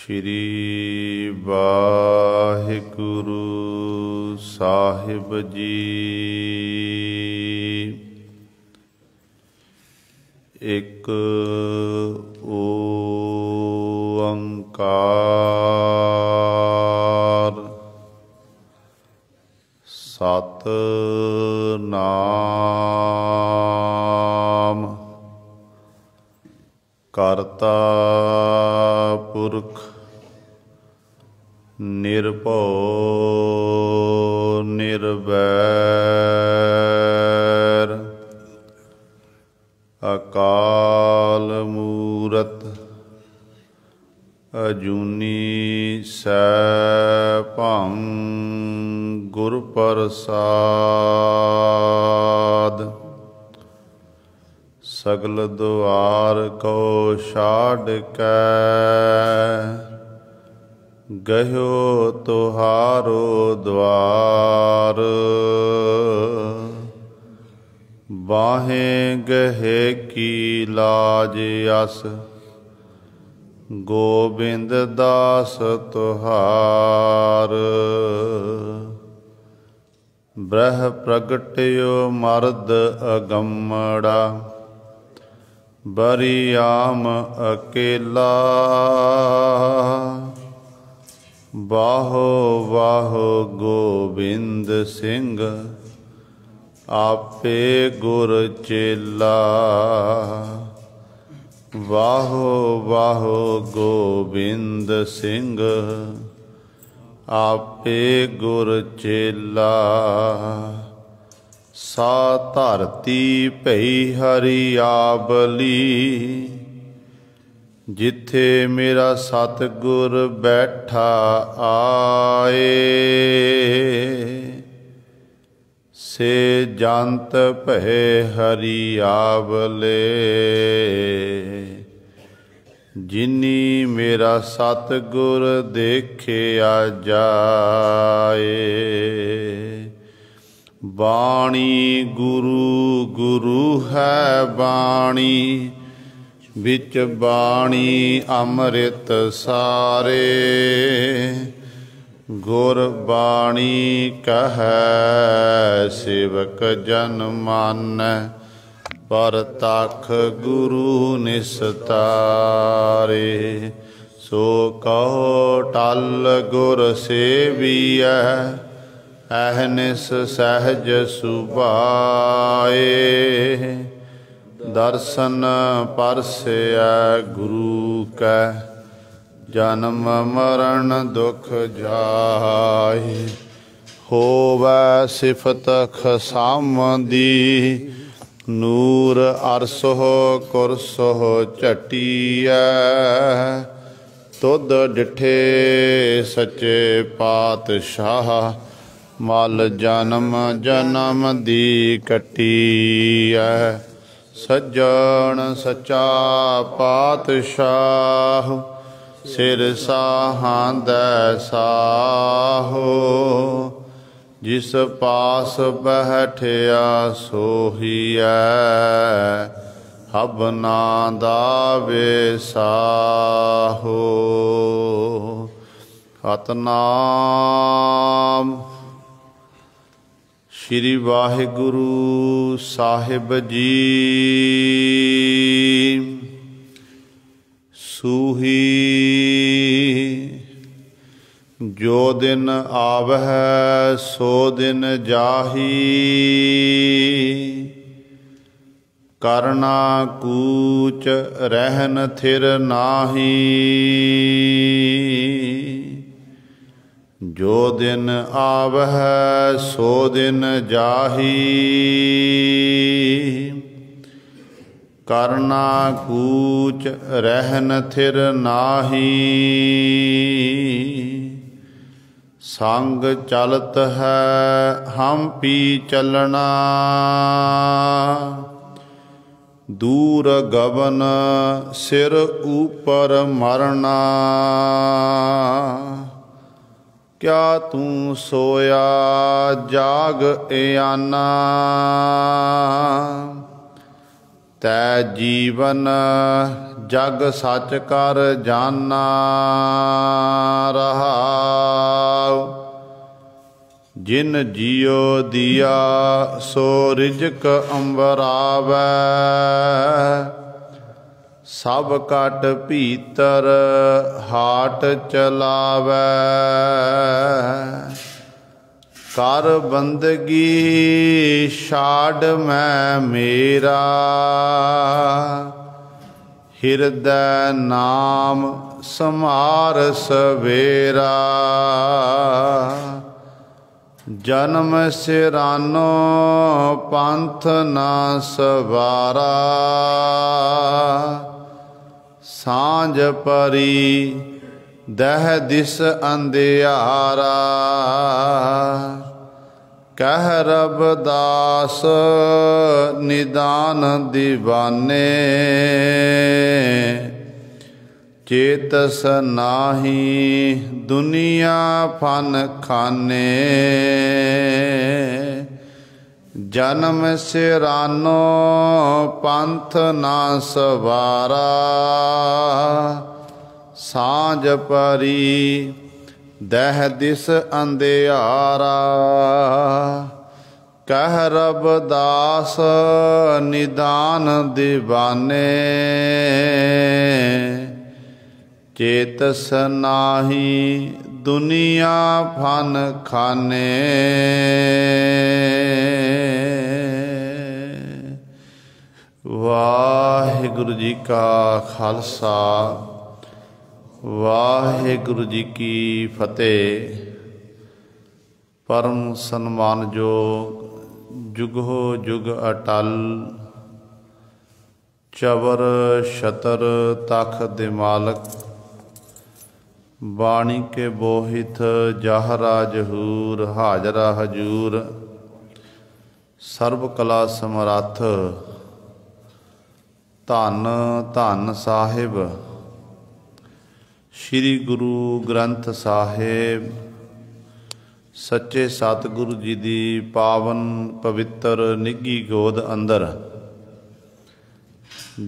श्री वाहिगुरु साहिब जी। एक ओंकार सतनाम करता पुरख निर्भव निर्वैर अकाल मूरत अजूनी सैभं गुर प्रसाद। सगल द्वार को छाड़ कै गयो तुहारो द्वार। बाहें गहे की लाज अस गोबिंद दास तुहार। ब्रह प्रगट्यो मर्द अगमड़ा बरियाम अकेला। बाहो बाहो गोबिंद सिंह आपे गुर चेला। वाहो वाहो गोबिंद सिंह आपे गुर चेला। सा धरती भई हरियाबली जिथे मेरा सतगुर बैठा आए। से जंत भय हरियावले जिनी मेरा सतगुर देखिया जाए। बाणी गुरु गुरु है बाणी बिच बाणी अमृत सारे। गुर बाणी कहै सेवक जन मानै परतख गुरु निस्तारे। सो कहो टल गुर सेवियै अहनिस सहज सुभाए। दर्शन परसै गुरु कै जन्म मरण दुख जाए। होवै सिफत खसामदी नूर अरसो कुरसो झटिया। तुद डिठे सच्चे पातशाह मल जन्म जन्म दी कटिया। सज्जन सच्चा पातशाह सिर साहां साहो। जिस पास बैठिया सोहिया हबना दावे साहो। सतनाम श्री वाहिगुरु साहिब जी। सूही जो दिन आवह सो दिन जाही। करना कूच रहन थिर नाही। जो दिन आवह सो दिन जाही। करना कूच रहन थिर नाही। संग चलत है हम पी चलना। दूर गवन सिर ऊपर मरना। क्या तू सोया जाग एआना। तै जीवन जग सच कर जाना रहाउ। जिन जियो दिया सो रिजक अंबरावै। सब कट भीतर हाट चलावै। कर बंदगी छाड़ मैं मेरा। हिरदै नाम समार सवेरा। जन्म सिरानो पंथ ना सवारा। सांझ परी दह दिस अंधियारा। कह रबदास निदान दीवाने। चेतस नाही दुनिया फन खाने। जन्म सिरानो पंथ ना सवारा। सांझ परी दह दिस अंधियारा। कह रबदास निदान दीवाने। चेतस नाही दुनिया फन खाने। वाहिगुरु जी का खालसा वाहिगुरु जी की फतेह। परम सन्मानयोग जुगो जुग अटल। चवर छतर तख दे मालक। बाणी के बोहित जाहरा जहूर। हाजरा हजूर सर्व कला समरथ। धन धन साहिब श्री गुरु ग्रंथ साहिब सच्चे सतगुरु जी दी पावन पवित्र निघी गोद अंदर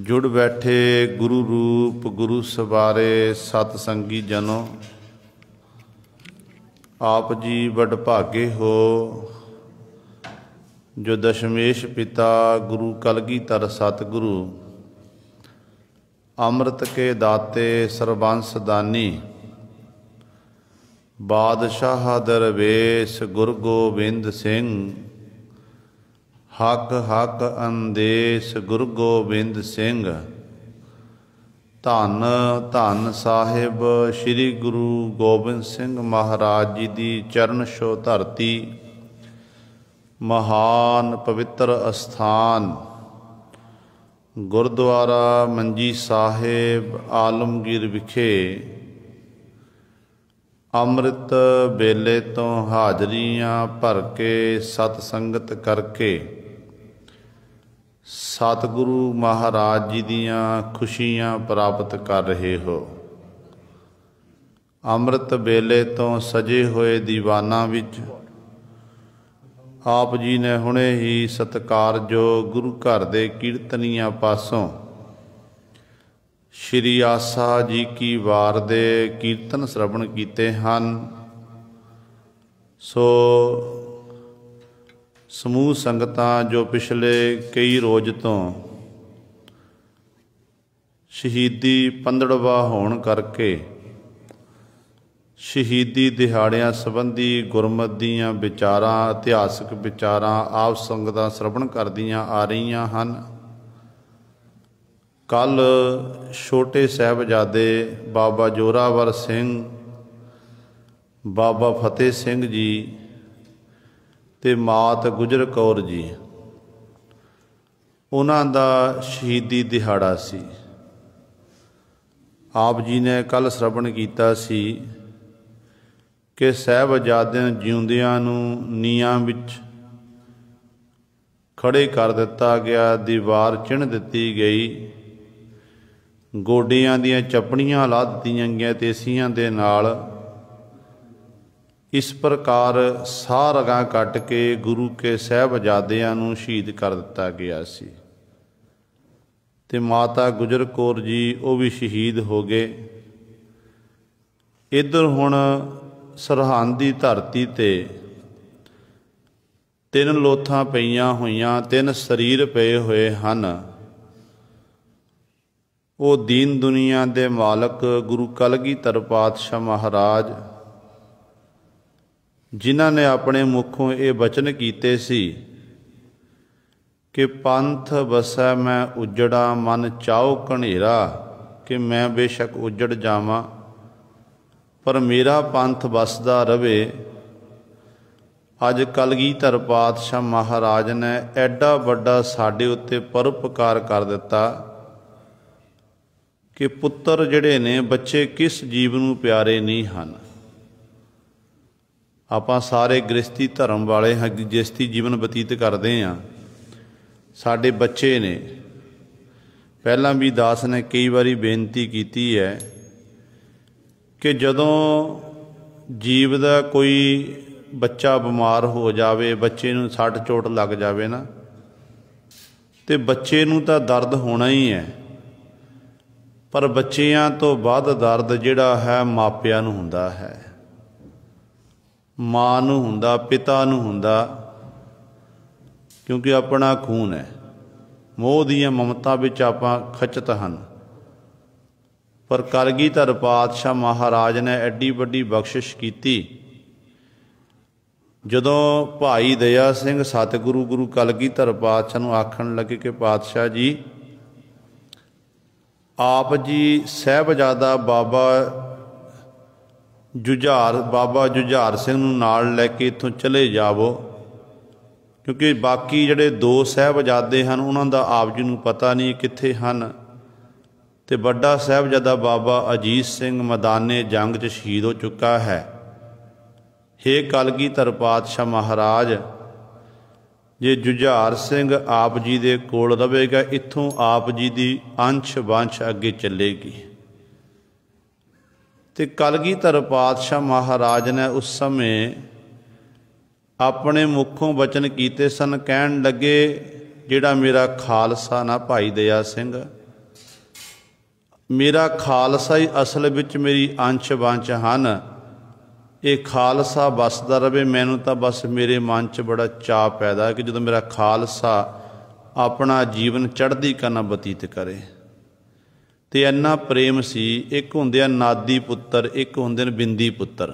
जुड़ बैठे गुरु रूप गुरु सवारे सतसंगी जनों। आप जी वडभागे हो जो दशमेश पिता गुरु कलगीधर सतगुरु अमृत के दाते सर्वंस दानी। बादशाह दरवेश गुरु गोबिंद सिंह। हक हक अंदेश गुरु गोबिंद सिंह। धन धन साहिब श्री गुरु गोबिंद सिंह महाराज जी दी चरण छो धरती। महान पवित्र अस्थान गुरुद्वारा मंजी साहिब आलमगीर विखे अमृत बेले तो हाजरियां भर के सतसंगत करके सतगुरु महाराज जी दियां खुशियां प्राप्त कर रहे हो। अमृत बेले तो सजे हुए दीवाना विच आप जी ने हुणे ही सत्कारयोग गुरु घर दे कीर्तनिया पासों श्री आसा जी की वार दे कीर्तन श्रवण कीते हन। सो समूह संगतां जो पिछले कई रोज तो शहीदी पंधड़वा होण करके शहीदी दिहाड़ियां संबंधी गुरमत दीयां विचारां इतिहासक विचारां आप संगतां श्रवण करदियां आ रहीआं हन। कल छोटे साहिबजादे बाबा जोरावर सिंह बाबा फतेह सिंह जी ते मात गुजर कौर जी उन्हां दा शहीदी दिहाड़ा सी। आप जी ने कल श्रवण कीता सी कि साहिबजादिਆਂ ਜਿਉਂਦਿਆਂ ਨੂੰ ਨੀਆਂ ਵਿੱਚ खड़े कर दिता गया। दीवार चिण दिती गई। गोडियां दीयां चपड़ियां ला दित्तियां गईयां तेसियां दे नाल। इस प्रकार साह रगां कट के गुरु के साहिबजादिਆਂ ਨੂੰ शहीद कर दिता गया सी। ਤੇ ਮਾਤਾ ਗੁਜਰ ਕੌਰ ਜੀ ਉਹ ਵੀ ਸ਼ਹੀਦ ਹੋ ਗਏ। ਇੱਧਰ ਹੁਣ ਸਰਹੰਦ ਦੀ ਧਰਤੀ ਤੇ 3 ਲੋਥਾਂ ਪਈਆਂ ਹੋਈਆਂ, 3 ਸਰੀਰ ਪਏ ਹੋਏ ਹਨ। ਉਹ ਦੀਨ ਦੁਨੀਆ ਦੇ ਮਾਲਕ ਗੁਰੂ ਕਲਗੀਧਰ ਪਾਤਸ਼ਾਹ ਮਹਾਰਾਜ, ਜਿਨ੍ਹਾਂ ਨੇ ਆਪਣੇ ਮੁਖੋਂ ਇਹ ਬਚਨ ਕੀਤੇ ਸੀ ਕਿ ਪੰਥ ਵਸੈ ਮੈਂ ਉਜੜਾ, ਮਨ ਚਾਉ ਘਨੇਰਾ, ਕਿ ਮੈਂ ਬੇਸ਼ੱਕ ਉਜੜ ਜਾਵਾਂ ਪਰ ਮੇਰਾ ਪੰਥ ਵਸਦਾ ਰਵੇ। ਅੱਜ ਕਲਗੀਧਰ ਪਾਤਸ਼ਾਹ ਮਹਾਰਾਜ ਨੇ ਐਡਾ ਵੱਡਾ ਸਾਡੇ ਉੱਤੇ ਪਰਉਪਕਾਰ ਕਰ ਦਿੱਤਾ ਕਿ ਪੁੱਤਰ ਜਿਹੜੇ ਨੇ, ਬੱਚੇ ਕਿਸ ਜੀਵ ਨੂੰ ਪਿਆਰੇ ਨਹੀਂ ਹਨ। ਆਪਾਂ ਸਾਰੇ ਗ੍ਰਸਤੀ ਧਰਮ ਵਾਲੇ ਹਾਂ, ਗ੍ਰਸਤੀ ਜੀਵਨ ਬਤੀਤ ਕਰਦੇ ਹਾਂ। ਸਾਡੇ ਬੱਚੇ ਨੇ। ਪਹਿਲਾਂ ਵੀ ਦਾਸ ਨੇ ਕਈ ਵਾਰੀ ਬੇਨਤੀ ਕੀਤੀ ਹੈ ਕਿ ਜਦੋਂ ਜੀਵ ਦਾ ਕੋਈ ਬੱਚਾ ਬਿਮਾਰ ਹੋ ਜਾਵੇ, ਬੱਚੇ ਨੂੰ ਸੱਟ ਚੋਟ ਲੱਗ ਜਾਵੇ ਨਾ, ਤੇ ਬੱਚੇ ਨੂੰ ਤਾਂ ਦਰਦ ਹੋਣਾ ਹੀ ਹੈ, ਪਰ ਬੱਚਿਆਂ ਤੋਂ ਵੱਧ ਦਰਦ ਜਿਹੜਾ ਹੈ ਮਾਪਿਆਂ ਨੂੰ ਹੁੰਦਾ ਹੈ, ਮਾਂ ਨੂੰ ਹੁੰਦਾ, ਪਿਤਾ ਨੂੰ ਹੁੰਦਾ, ਕਿਉਂਕਿ ਆਪਣਾ ਖੂਨ ਹੈ। ਮੋਹ ਦੀਆਂ ਮਮਤਾ ਵਿੱਚ ਆਪਾਂ ਖਚਿਤ ਹਨ। ਪਰ ਕਲਗੀਧਰ ਪਾਤਸ਼ਾਹ ਮਹਾਰਾਜ ਨੇ ਐਡੀ ਵੱਡੀ ਬਖਸ਼ਿਸ਼ ਕੀਤੀ। ਜਦੋਂ ਭਾਈ ਦਇਆ ਸਿੰਘ ਸਤਿਗੁਰੂ ਗੁਰੂ ਕਲਗੀਧਰ ਪਾਤਸ਼ਾਹ ਨੂੰ ਆਖਣ ਲੱਗੇ ਕਿ ਪਾਤਸ਼ਾਹ ਜੀ, ਆਪ ਜੀ ਸਾਹਿਬਜ਼ਾਦਾ ਬਾਬਾ ਜੁਝਾਰ ਸਿੰਘ ਨੂੰ ਨਾਲ ਲੈ ਕੇ ਇੱਥੋਂ ਚਲੇ ਜਾਵੋ, ਕਿਉਂਕਿ ਬਾਕੀ ਜਿਹੜੇ 2 ਸਾਹਿਬਜ਼ਾਦੇ ਹਨ ਉਹਨਾਂ ਦਾ ਆਪ ਜੀ ਨੂੰ ਪਤਾ ਨਹੀਂ ਕਿੱਥੇ ਹਨ, ਤੇ ਵੱਡਾ ਸਾਹਿਬਜ਼ਾਦਾ ਬਾਬਾ ਅਜੀਤ ਸਿੰਘ ਮੈਦਾਨੇ ਜੰਗ 'ਚ ਸ਼ਹੀਦ ਹੋ ਚੁੱਕਾ ਹੈ। ਹੇ ਕਲਗੀਧਰ ਪਾਤਸ਼ਾਹ ਮਹਾਰਾਜ, ਜੇ ਜੁਝਾਰ ਸਿੰਘ ਆਪ ਜੀ ਦੇ ਕੋਲ ਰਵੇਗਾ, ਇੱਥੋਂ ਆਪ ਜੀ ਦੀ ਅੰਸ਼ ਵੰਸ਼ ਅੱਗੇ ਚੱਲੇਗੀ। ਤੇ ਕਲਗੀਧਰ ਪਾਤਸ਼ਾਹ ਮਹਾਰਾਜ ਨੇ ਉਸ ਸਮੇਂ ਆਪਣੇ ਮੁਖੋਂ ਬਚਨ ਕੀਤੇ ਸਨ। ਕਹਿਣ ਲੱਗੇ, ਜਿਹੜਾ ਮੇਰਾ ਖਾਲਸਾ ਨਾ ਭਾਈ ਦਇਆ ਸਿੰਘ, ਮੇਰਾ ਖਾਲਸਾ ਹੀ ਅਸਲ ਵਿੱਚ ਮੇਰੀ ਅੰਸ਼ ਵੰਸ਼ ਹਨ। ਇਹ ਖਾਲਸਾ ਵਸਦਾ ਰਵੇ। ਮੈਨੂੰ ਤਾਂ ਬਸ ਮੇਰੇ ਮਨ 'ਚ ਬੜਾ ਚਾਅ ਪੈਦਾ ਕਿ ਜਦੋਂ ਮੇਰਾ ਖਾਲਸਾ ਆਪਣਾ ਜੀਵਨ ਚੜ੍ਹਦੀ ਕਲਾ ਬਤੀਤ ਕਰੇ। ਤੇ ਇੰਨਾ ਪ੍ਰੇਮ ਸੀ। ਇੱਕ ਹੁੰਦੇ ਆ ਨਾਦੀ ਪੁੱਤਰ, ਇੱਕ ਹੁੰਦੇ ਨੇ ਬਿੰਦੀ ਪੁੱਤਰ।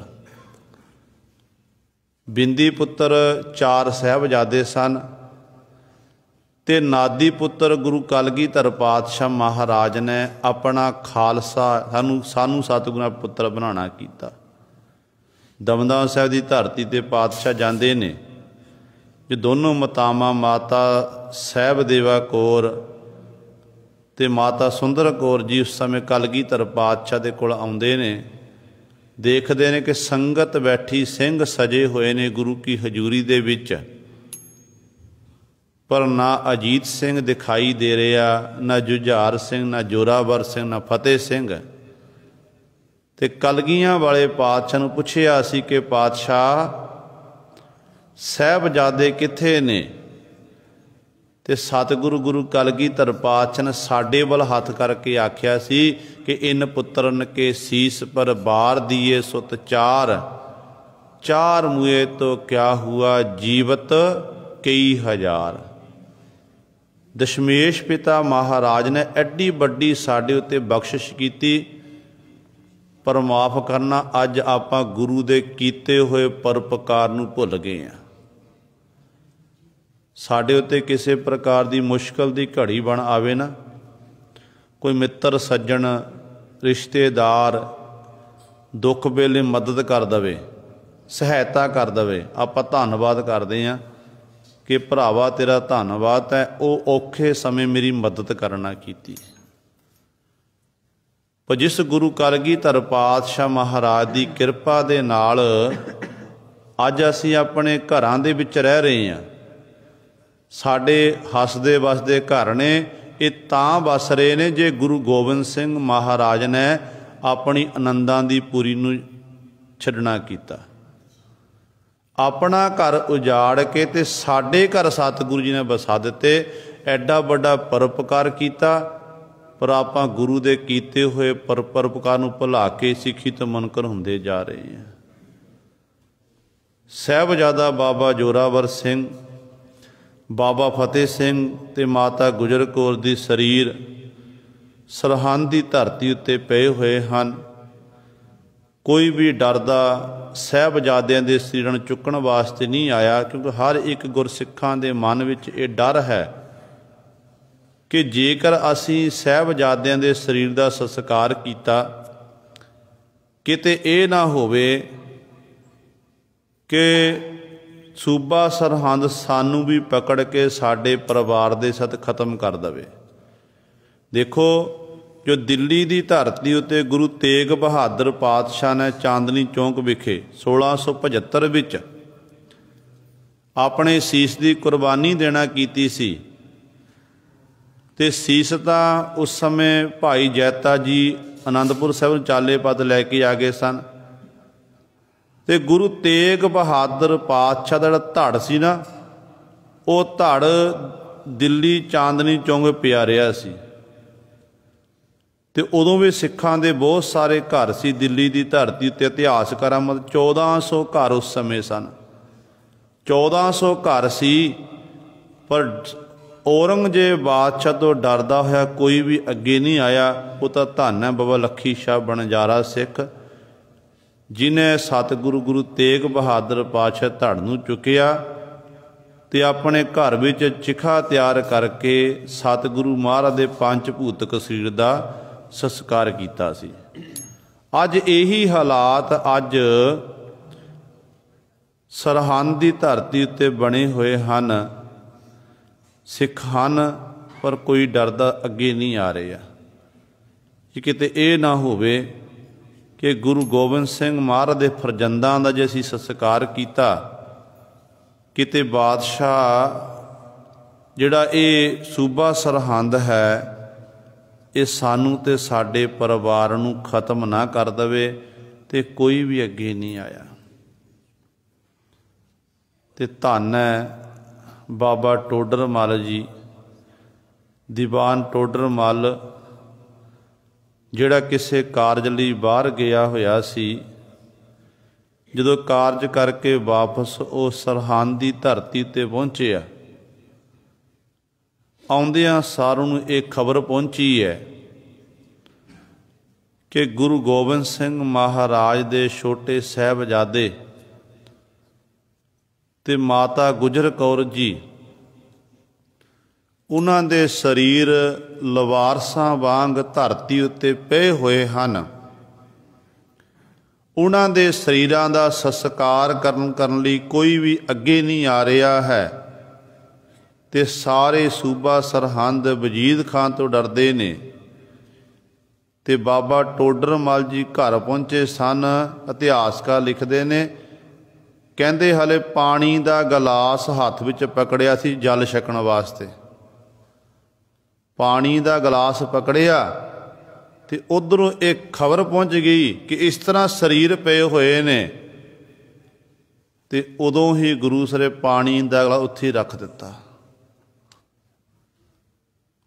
ਬਿੰਦੀ ਪੁੱਤਰ 4 ਸਾਹਿਬਜ਼ਾਦੇ ਸਨ ਤੇ ਨਾਦੀ ਪੁੱਤਰ ਗੁਰੂ ਕਲਗੀਧਰ ਪਾਤਸ਼ਾਹ ਮਹਾਰਾਜ ਨੇ ਆਪਣਾ ਖਾਲਸਾ ਸਾਨੂੰ ਸਤਿਗੁਰਾਂ ਪੁੱਤਰ ਬਣਾਉਣਾ ਕੀਤਾ। ਦਮਦਮਾ ਸਾਹਿਬ ਦੀ ਧਰਤੀ ਤੇ ਪਾਤਸ਼ਾਹ ਜਾਂਦੇ ਨੇ, ਜੇ ਦੋਨੋਂ ਮਾਤਾਵਾਂ, ਮਾਤਾ ਸਾਹਿਬ ਦੇਵਾ ਕੌਰ ਤੇ ਮਾਤਾ ਸੁੰਦਰ ਕੌਰ ਜੀ ਉਸ ਸਮੇਂ ਕਲਗੀਧਰ ਪਾਤਸ਼ਾਹ ਦੇ ਕੋਲ ਆਉਂਦੇ ਨੇ। ਦੇਖਦੇ ਨੇ ਕਿ ਸੰਗਤ ਬੈਠੀ, ਸਿੰਘ ਸਜੇ ਹੋਏ ਨੇ ਗੁਰੂ ਕੀ ਹਜ਼ੂਰੀ ਦੇ ਵਿੱਚ, ਪਰ ਨਾ ਅਜੀਤ ਸਿੰਘ ਦਿਖਾਈ ਦੇ ਰਿਹਾ, ਨਾ ਜੁਝਾਰ ਸਿੰਘ, ਨਾ ਜੋਰਾਵਰ ਸਿੰਘ, ਨਾ ਫਤਿਹ ਸਿੰਘ। ਤੇ ਕਲਗੀਆਂ ਵਾਲੇ ਪਾਤਸ਼ਾਹ ਨੂੰ ਪੁੱਛਿਆ ਸੀ ਕਿ ਪਾਤਸ਼ਾਹ ਸਾਹਿਬਜ਼ਾਦੇ ਕਿੱਥੇ ਨੇ? ਤੇ ਸਤਿਗੁਰੂ ਗੁਰੂ ਕਲਗੀਧਰ ਪਾਤਸ਼ਾਹ ਨੇ ਸਾਡੇ ਵੱਲ ਹੱਥ ਕਰਕੇ ਆਖਿਆ ਸੀ ਕਿ ਇਨ ਪੁੱਤਰਨ ਕੇ ਸੀਸ ਪਰ ਬਾਰ ਦੀਏ ਸੁਤ ਚਾਰ ਮੁਏ ਤੋ ਕਿਆ ਹੁਆ ਜੀਵਤ ਕਈ ਹਜ਼ਾਰ। ਦਸ਼ਮੇਸ਼ ਪਿਤਾ ਮਹਾਰਾਜ ਨੇ ਐਡੀ ਵੱਡੀ ਸਾਡੇ ਉੱਤੇ ਬਖਸ਼ਿਸ਼ ਕੀਤੀ, ਪਰ ਮਾਫ ਕਰਨਾ, ਅੱਜ ਆਪਾਂ ਗੁਰੂ ਦੇ ਕੀਤੇ ਹੋਏ ਪਰਉਪਕਾਰ ਨੂੰ ਭੁੱਲ ਗਏ ਹਾਂ। ਸਾਡੇ ਉੱਤੇ ਕਿਸੇ ਪ੍ਰਕਾਰ ਦੀ ਮੁਸ਼ਕਲ ਦੀ ਘੜੀ ਬਣ ਆਵੇ ਨਾ, ਕੋਈ ਮਿੱਤਰ ਸੱਜਣ ਰਿਸ਼ਤੇਦਾਰ ਦੁੱਖ ਵੇਲੇ ਮਦਦ ਕਰ ਦਵੇ, ਸਹਾਇਤਾ ਕਰ ਦਵੇ, ਆਪਾਂ ਧੰਨਵਾਦ ਕਰਦੇ ਹਾਂ ਕਿ ਭਰਾਵਾ ਤੇਰਾ ਧੰਨਵਾਦ ਹੈ, ਉਹ ਔਖੇ ਸਮੇਂ ਮੇਰੀ ਮਦਦ ਕਰਨਾ ਕੀਤੀ। ਪਰ ਜਿਸ ਗੁਰੂ ਕਲਗੀਧਰ ਪਾਤਸ਼ਾਹ ਮਹਾਰਾਜ ਦੀ ਕਿਰਪਾ ਦੇ ਨਾਲ ਅੱਜ ਅਸੀਂ ਆਪਣੇ ਘਰਾਂ ਦੇ ਵਿੱਚ ਰਹਿ ਰਹੇ ਹਾਂ। ਸਾਡੇ ਹੱਸਦੇ ਵਸਦੇ ਘਰ ਨੇ। ਇਹ ਤਾਂ ਵਸ ਰਹੇ ਨੇ ਜੇ ਗੁਰੂ ਗੋਬਿੰਦ ਸਿੰਘ ਮਹਾਰਾਜ ਨੇ ਆਪਣੀ ਆਨੰਦਾਂ ਦੀ ਪੁਰੀ ਨੂੰ ਛੱਡਣਾ ਕੀਤਾ। ਆਪਣਾ ਘਰ ਉਜਾੜ ਕੇ ਤੇ ਸਾਡੇ ਘਰ ਸਤਿਗੁਰੂ ਜੀ ਨੇ ਵਸਾ ਦਿੱਤੇ। ਐਡਾ ਵੱਡਾ ਪਰਉਪਕਾਰ ਕੀਤਾ। पर आपां गुरु दे कीते हुए परोपकार नूं भुला के सिੱਖੀ ਤੋਂ ਮੁਨਕਰ ਹੁੰਦੇ जा रहे हैं। ਸਾਹਿਬਜ਼ਾਦਾ बाबा जोरावर सिंह, बाबा फतेह सिंह ते माता गुजर कौर दी शरीर सरहंद की धरती उत्ते पए हुए हैं। कोई भी डरदा ਸਾਹਿਬਜ਼ਾਦਿਆਂ ਦੇ ਸਰੀਰਾਂ ਚੁੱਕਣ वास्ते नहीं आया, क्योंकि हर एक गुरसिੱਖਾਂ ਦੇ मन विच ये डर है कि जेकर असी ਸਾਹਿਬਜ਼ਾਦਿਆਂ ਦੇ ਸਰੀਰ ਦਾ ਸੰਸਕਾਰ ਕੀਤਾ, किते ਇਹ ना होवे कि सूबा सरहंद सानू भी पकड़ के साडे परिवार दे सत खत्म कर दवे। देखो, जो दिल्ली की धरती उत्ते गुरु तेग बहादुर पातशाह ने चांदनी चौंक विखे 1675 विच अपने सीस की कुर्बानी देना कीती सी। ते सीस तां उस समय भाई जैता जी आनंदपुर साहिब चाले पद लैके आ गए सन। ते गुरु तेग बहादुर पातशाह दा जिहड़ा धड़ सी ना, वो धड़ दिल्ली चांदनी चौंक पिया रहा सी। ते उदों भी सिखां दे बहुत सारे घर सी दिल्ली की धरती उत्ते। इतिहासकारां मत 1400 घर उस समय सन, 1400 घर सी। पर औरंगजेब बादशाह तो डरदा होया कोई भी अगे नहीं आया। वो तो धन है बाबा लखी शाह बनजारा सिख, जिन्हें सतगुरु गुरु तेग बहादुर पातशाह धड़ नूं चुकिया ते अपने घर विच चिखा तैयार करके सतगुरु महाराज दे पंच भूतक शरीर दा संस्कार कीता सी। अज यही हालात अज सरहंद की धरती उत्ते बने हुए हैं। सिख हन पर कोई डरदा अगे नहीं आ रहा कि किते ये ना होवे कि गुरु गोबिंद सिंह महाराज के फरजंदा का जे असीं संस्कार किया, किते बादशाह जिहड़ा ये सूबा सरहंद है ये सानू ते साडे परिवार नूं खत्म ना कर दवे, ते कोई भी अगे नहीं आया। ते धन है बाबा टोडर मल जी, दीवान टोडर मल, जिहड़ा किसी कारज लई बाहर गया होया सी। जदों कारज करके वापस वो सरहंद की धरती ते पहुंचे, आउंदियां सारों नूं एक खबर पहुंची है कि गुरु गोबिंद सिंह महाराज दे छोटे साहिबजादे ते माता गुजर कौर जी, उन्हां दे शरीर लवारसां वांग धरती उत्ते पए हुए हैं। उन्हां दे शरीरां दा संस्कार करन लई कोई भी अगे नहीं आ रहा है। ते सारे सूबा सरहंद वजीद खान तो डरदे ने। ते बाबा टोडर मल जी घर पहुंचे सन। इतिहासकार लिखदे ने, कहंदे हले पानी दा गलास हत्थ विच पकड़िया सी जल छकण वास्ते। पानी का गिलास पकड़िया तो उधरों एक खबर पहुँच गई कि इस तरह शरीर पे हुए ने। तो उदों ही गुरु सरे पानी का गिलास उत्थे रख दिता,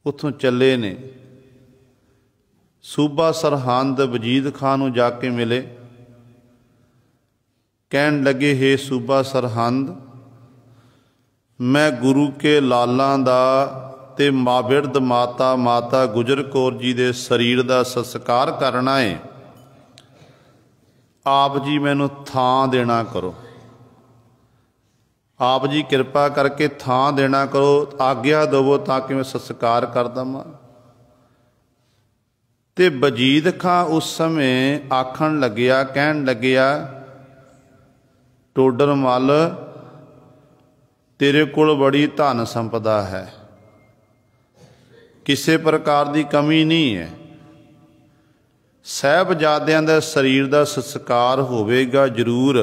उत्थों चले ने। सूबा सरहंद वजीद खान नूं जाके मिले, कहन लगे, हे सूबा सरहंद, मैं गुरु के लालां दा ते बिरध माता गुजर कौर जी दे शरीर दा संस्कार करना है। आप जी मैनू थां देना करो, आप जी कृपा करके थां देना करो, आग्ञा दवो ताकि मैं संस्कार कर दवां। ते वजीद खां उस समय आखण लग्या, कहन लग्या, टोडर मल, तेरे कोल बड़ी धन संपदा है, किसी प्रकार की कमी नहीं है। ਸਾਹਿਬਜ਼ਾਦਿਆਂ ਦਾ शरीर का संस्कार होवेगा जरूर।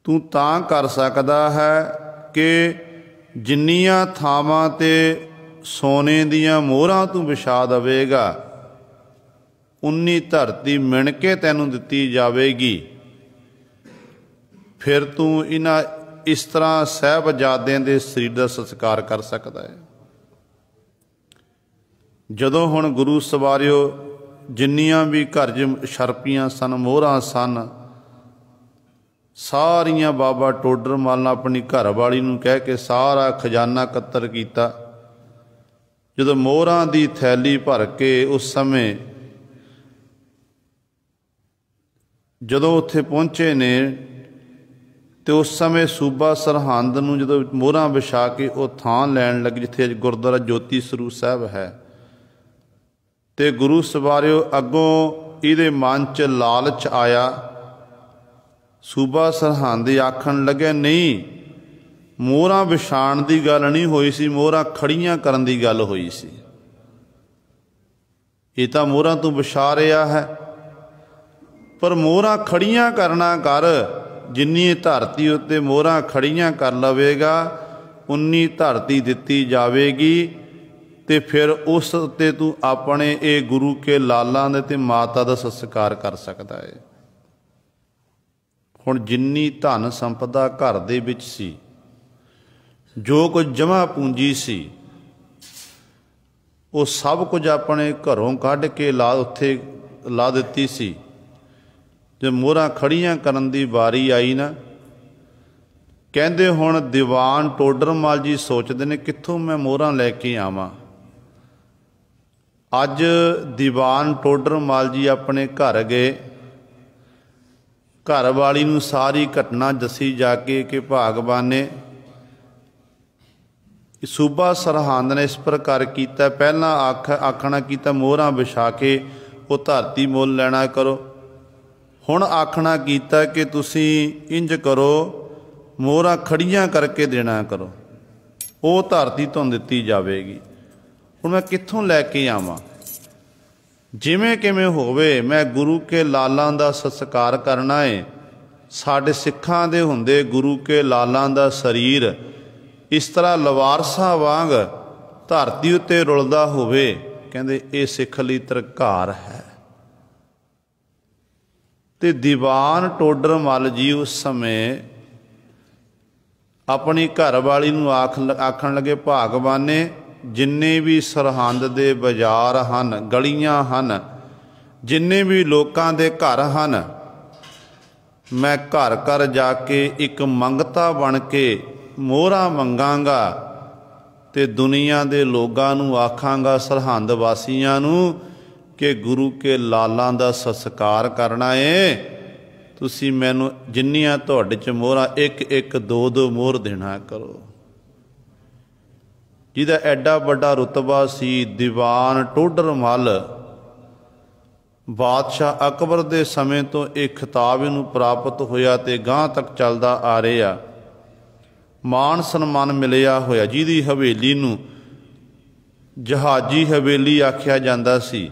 तू तां कर सकदा है कि जिन्नियां थावां ते सोने दियां मोहरां तू विछा दवेगा, उन्नी धरती मिण के तैनूं दित्ती जावेगी। फिर तू इन्हां इस तरह ਸਾਹਿਬਜ਼ਾਦਿਆਂ ਦੇ शरीर का संस्कार कर सकता है। ਜਦੋਂ ਹੁਣ ਗੁਰੂ ਸਵਾਰਿਓ ਜਿੰਨੀਆਂ ਵੀ ਘਰ 'ਚ ਛਰਪੀਆਂ ਸਨ, ਮੋਹਰਾਂ ਸਨ, ਸਾਰੀਆਂ ਬਾਬਾ ਟੋਡਰ ਮੱਲ ਨੇ ਆਪਣੀ ਘਰਵਾਲੀ ਨੂੰ ਕਹਿ ਕੇ ਸਾਰਾ ਖਜ਼ਾਨਾ ਇਕੱਤਰ ਕੀਤਾ। ਜਦੋਂ ਮੋਹਰਾਂ ਦੀ ਥੈਲੀ ਭਰ ਕੇ ਉਸ ਸਮੇਂ ਜਦੋਂ ਉੱਥੇ ਪਹੁੰਚੇ ਨੇ ਤੇ ਉਸ ਸਮੇਂ ਸੂਬਾ ਸਰਹੰਦ ਨੂੰ ਜਦੋਂ ਮੋਹਰਾਂ ਵਿਛਾ ਕੇ ਉਹ ਥਾਂ ਲੈਣ ਲੱਗੇ ਜਿੱਥੇ ਅੱਜ ਗੁਰਦੁਆਰਾ ਜੋਤੀ ਸਰੂਪ ਸਾਹਿਬ ਹੈ, ਤੇ ਗੁਰੂ ਸਵਾਰਿਓ ਅੱਗੋਂ ਇਹਦੇ ਮਨ 'ਚ ਲਾਲਚ ਆਇਆ। ਸੂਬਾ ਸਰਹੰਦ ਆਖਣ ਲੱਗਿਆ, ਨਹੀਂ, ਮੋਹਰਾਂ ਵਿਛਾਉਣ ਦੀ ਗੱਲ ਨਹੀਂ ਹੋਈ ਸੀ, ਮੋਹਰਾਂ ਖੜੀਆਂ ਕਰਨ ਦੀ ਗੱਲ ਹੋਈ ਸੀ। ਇਹ ਤਾਂ ਮੋਹਰਾਂ ਤੂੰ ਵਿਛਾ ਰਿਹਾ ਹੈ, ਪਰ ਮੋਹਰਾਂ ਖੜੀਆਂ ਕਰਨਾ ਕਰ। ਜਿੰਨੀ ਧਰਤੀ ਉੱਤੇ ਮੋਹਰਾਂ ਖੜੀਆਂ ਕਰ ਲਵੇਗਾ ਉਨੀ ਧਰਤੀ ਦਿੱਤੀ ਜਾਵੇਗੀ, ਤੇ ਫਿਰ ਉਸ ਉੱਤੇ ਤੂੰ ਆਪਣੇ ਇਹ ਗੁਰੂ ਕੇ ਲਾਲਾਂ ਦੇ ਤੇ ਮਾਤਾ ਦਾ ਸੰਸਕਾਰ ਕਰ ਸਕਦਾ ਹੈ। ਹੁਣ ਜਿੰਨੀ ਧਨ ਸੰਪਦਾ ਘਰ ਦੇ ਵਿੱਚ ਸੀ, ਜੋ ਕੁਝ ਜਮ੍ਹਾਂ ਪੂੰਜੀ ਸੀ, ਉਹ ਸਭ ਕੁਝ ਆਪਣੇ ਘਰੋਂ ਕੱਢ ਕੇ ਉੱਥੇ ਲਾ ਦਿੱਤੀ ਸੀ। ਜੇ ਮੋਹਰਾਂ ਖੜੀਆਂ ਕਰਨ ਦੀ ਵਾਰੀ ਆਈ ਨਾ, ਕਹਿੰਦੇ ਹੁਣ ਦੀਵਾਨ ਟੋਡਰ ਮੱਲ ਜੀ ਸੋਚਦੇ ਨੇ ਕਿੱਥੋਂ ਮੈਂ ਮੋਹਰਾਂ ਲੈ ਕੇ ਆਵਾਂ। ਅੱਜ ਦੀਵਾਨ ਟੋਡਰ ਮੱਲ ਜੀ ਆਪਣੇ ਘਰ ਗਏ, ਘਰ ਵਾਲੀ ਨੂੰ ਸਾਰੀ ਘਟਨਾ ਦੱਸੀ ਜਾ ਕੇ ਕਿ ਭਾਗਵਾਨ ਨੇ ਸੂਬਾ ਸਰਹੰਦ ਨੇ ਇਸ ਪ੍ਰਕਾਰ ਕੀਤਾ। ਪਹਿਲਾਂ ਆਖਣਾ ਕੀਤਾ ਮੋਹਰਾਂ ਵਿਛਾ ਕੇ ਉਹ ਧਰਤੀ ਮੁੱਲ ਲੈਣਾ ਕਰੋ, ਹੁਣ ਆਖਣਾ ਕੀਤਾ ਕਿ ਤੁਸੀਂ ਇੰਜ ਕਰੋ, ਮੋਹਰਾਂ ਖੜੀਆਂ ਕਰਕੇ ਦੇਣਾ ਕਰੋ, ਉਹ ਧਰਤੀ ਤੁਹਾਨੂੰ ਦਿੱਤੀ ਜਾਵੇਗੀ। ਹੁਣ ਮੈਂ ਕਿੱਥੋਂ ਲੈ ਕੇ ਆਵਾਂ? ਜਿਵੇਂ ਕਿਵੇਂ ਹੋਵੇ ਮੈਂ ਗੁਰੂ ਕੇ ਲਾਲਾਂ ਦਾ ਸੰਸਕਾਰ ਕਰਨਾ ਹੈ। ਸਾਡੇ ਸਿੱਖਾਂ ਦੇ ਹੁੰਦੇ ਗੁਰੂ ਕੇ ਲਾਲਾਂ ਦਾ ਸਰੀਰ ਇਸ ਤਰ੍ਹਾਂ ਲਵਾਰਸਾਂ ਵਾਂਗ ਧਰਤੀ ਉੱਤੇ ਰੁਲਦਾ ਹੋਵੇ, ਕਹਿੰਦੇ ਇਹ ਸਿੱਖ ਲਈ ਧਰਕਾਰ ਹੈ। ਤੇ ਦੀਵਾਨ ਟੋਡਰ ਮੱਲ ਜੀ ਉਸ ਸਮੇਂ ਆਪਣੀ ਘਰਵਾਲੀ ਨੂੰ ਆਖਣ ਲੱਗੇ, ਭਾਗਵਾਨੇ ਜਿੰਨੇ ਵੀ ਸਰਹੰਦ ਦੇ ਬਾਜ਼ਾਰ ਹਨ, ਗਲੀਆਂ ਹਨ, ਜਿੰਨੇ ਵੀ ਲੋਕਾਂ ਦੇ ਘਰ ਹਨ, ਮੈਂ ਘਰ ਘਰ ਜਾ ਕੇ ਇੱਕ ਮੰਗਤਾ ਬਣ ਕੇ ਮੋਹਰਾਂ ਮੰਗਾਂਗਾ ਤੇ ਦੁਨੀਆ ਦੇ ਲੋਕਾਂ ਨੂੰ ਆਖਾਂਗਾ, ਸਰਹੰਦ ਵਾਸੀਆਂ ਨੂੰ, ਕਿ ਗੁਰੂ ਕੇ ਲਾਲਾਂ ਦਾ ਸੰਸਕਾਰ ਕਰਨਾ ਏ, ਤੁਸੀਂ ਮੈਨੂੰ ਜਿੰਨੀਆਂ ਤੁਹਾਡੇ 'ਚ ਮੋਹਰਾਂ ਇੱਕ ਇੱਕ ਦੋ ਦੋ ਮੋਹਰ ਦੇਣਾ ਕਰੋ। ਜਿਹਦਾ ਐਡਾ ਵੱਡਾ ਰੁਤਬਾ ਸੀ, ਦੀਵਾਨ ਟੋਡਰ ਮੱਲ, ਬਾਦਸ਼ਾਹ ਅਕਬਰ ਦੇ ਸਮੇਂ ਤੋਂ ਇਹ ਖਿਤਾਬ ਇਹਨੂੰ ਪ੍ਰਾਪਤ ਹੋਇਆ ਤੇ ਗਾਂਹ ਤੱਕ ਚੱਲਦਾ ਆ ਰਿਹਾ। ਮਾਣ ਸਨਮਾਨ ਮਿਲਿਆ ਹੋਇਆ, ਜਿਹਦੀ ਹਵੇਲੀ ਨੂੰ ਜਹਾਜੀ ਹਵੇਲੀ ਆਖਿਆ ਜਾਂਦਾ ਸੀ,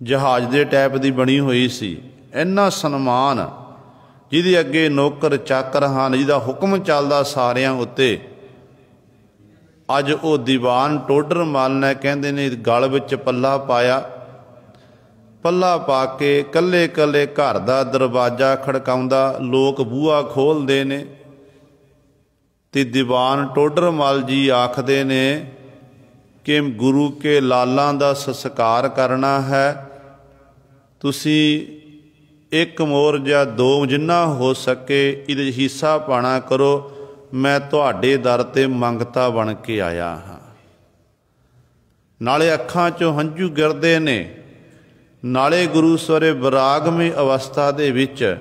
ਜਹਾਜ਼ ਦੇ ਟਾਈਪ ਦੀ ਬਣੀ ਹੋਈ ਸੀ। ਇੰਨਾ ਸਨਮਾਨ, ਜਿਹਦੇ ਅੱਗੇ ਨੌਕਰ ਚਾਕਰ ਹਨ, ਜਿਹਦਾ ਹੁਕਮ ਚੱਲਦਾ ਸਾਰਿਆਂ ਉੱਤੇ। ਅੱਜ ਉਹ ਦੀਵਾਨ ਟੋਡਰ ਮੱਲ ਨੇ ਕਹਿੰਦੇ ਨੇ ਗਲ ਵਿੱਚ ਪੱਲਾ ਪਾਇਆ, ਪੱਲਾ ਪਾ ਕੇ ਕੱਲੇ ਕੱਲੇ ਘਰ ਦਾ ਦਰਵਾਜ਼ਾ ਖੜਕਾਉਂਦਾ, ਲੋਕ ਬੂਹਾ ਖੋਲ੍ਹਦੇ ਨੇ ਤੇ ਦੀਵਾਨ ਟੋਡਰ ਮੱਲ ਜੀ ਆਖਦੇ ਨੇ ਕਿ ਗੁਰੂ ਕੇ ਲਾਲਾਂ ਦਾ ਸੰਸਕਾਰ ਕਰਨਾ ਹੈ, ਤੁਸੀਂ ਇੱਕ ਮੋਹਰ ਜਾਂ ਦੋ ਜਿੰਨਾ ਹੋ ਸਕੇ ਇਹਦੇ 'ਚ ਹਿੱਸਾ ਪਾਣਾ ਕਰੋ। ਮੈਂ ਤੁਹਾਡੇ ਦਰ 'ਤੇ ਮੰਗਤਾ ਬਣ ਕੇ ਆਇਆ ਹਾਂ। ਨਾਲੇ ਅੱਖਾਂ 'ਚੋਂ ਹੰਝੂ ਗਿਰਦੇ ਨੇ, ਨਾਲੇ ਗੁਰੂ ਸਵਰੇ ਵਿਰਾਗਮਈ ਅਵਸਥਾ ਦੇ ਵਿੱਚ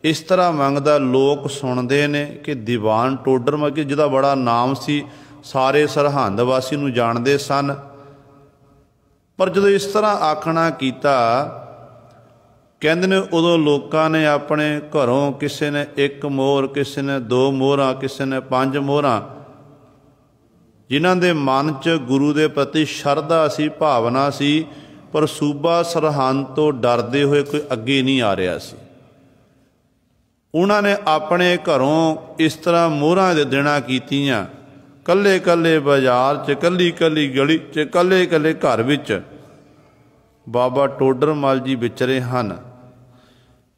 ਇਸ ਤਰ੍ਹਾਂ ਮੰਗਦਾ, ਲੋਕ ਸੁਣਦੇ ਨੇ ਕਿ ਦੀਵਾਨ ਟੋਡਰ ਮੱਲ, ਜਿਹਦਾ ਬੜਾ ਨਾਮ ਸੀ, ਸਾਰੇ ਸਰਹੰਦ ਵਾਸੀ ਨੂੰ ਜਾਣਦੇ ਸਨ। ਪਰ ਜਦੋਂ ਇਸ ਤਰ੍ਹਾਂ ਆਖਣਾ ਕੀਤਾ, ਕਹਿੰਦੇ ਨੇ ਉਦੋਂ ਲੋਕਾਂ ਨੇ ਆਪਣੇ ਘਰੋਂ ਕਿਸੇ ਨੇ ਇੱਕ ਮੋਹਰ, ਕਿਸੇ ਨੇ ਦੋ ਮੋਹਰਾਂ, ਕਿਸੇ ਨੇ 5 ਮੋਹਰਾਂ, ਜਿਨ੍ਹਾਂ ਦੇ ਮਨ 'ਚ ਗੁਰੂ ਦੇ ਪ੍ਰਤੀ ਸ਼ਰਧਾ ਸੀ, ਭਾਵਨਾ ਸੀ, ਪਰ ਸੂਬਾ ਸਰਹੰਦ ਤੋਂ ਡਰਦੇ ਹੋਏ ਕੋਈ ਅੱਗੇ ਨਹੀਂ ਆ ਰਿਹਾ ਸੀ। ਉਹਨਾਂ ਨੇ ਆਪਣੇ ਘਰੋਂ ਇਸ ਤਰ੍ਹਾਂ ਮੋਹਰਾਂ ਦੇ ਦੇਣਾ ਕੀਤੀਆਂ, ਕੱਲੇ ਕੱਲੇ ਬਾਜ਼ਾਰ 'ਚ, ਕੱਲੀ ਕੱਲੀ ਗਲੀ 'ਚ, ਕੱਲੇ ਕੱਲੇ ਘਰ ਵਿੱਚ ਬਾਬਾ ਟੋਡਰ ਮੱਲ ਜੀ ਵਿਚਰੇ ਹਨ।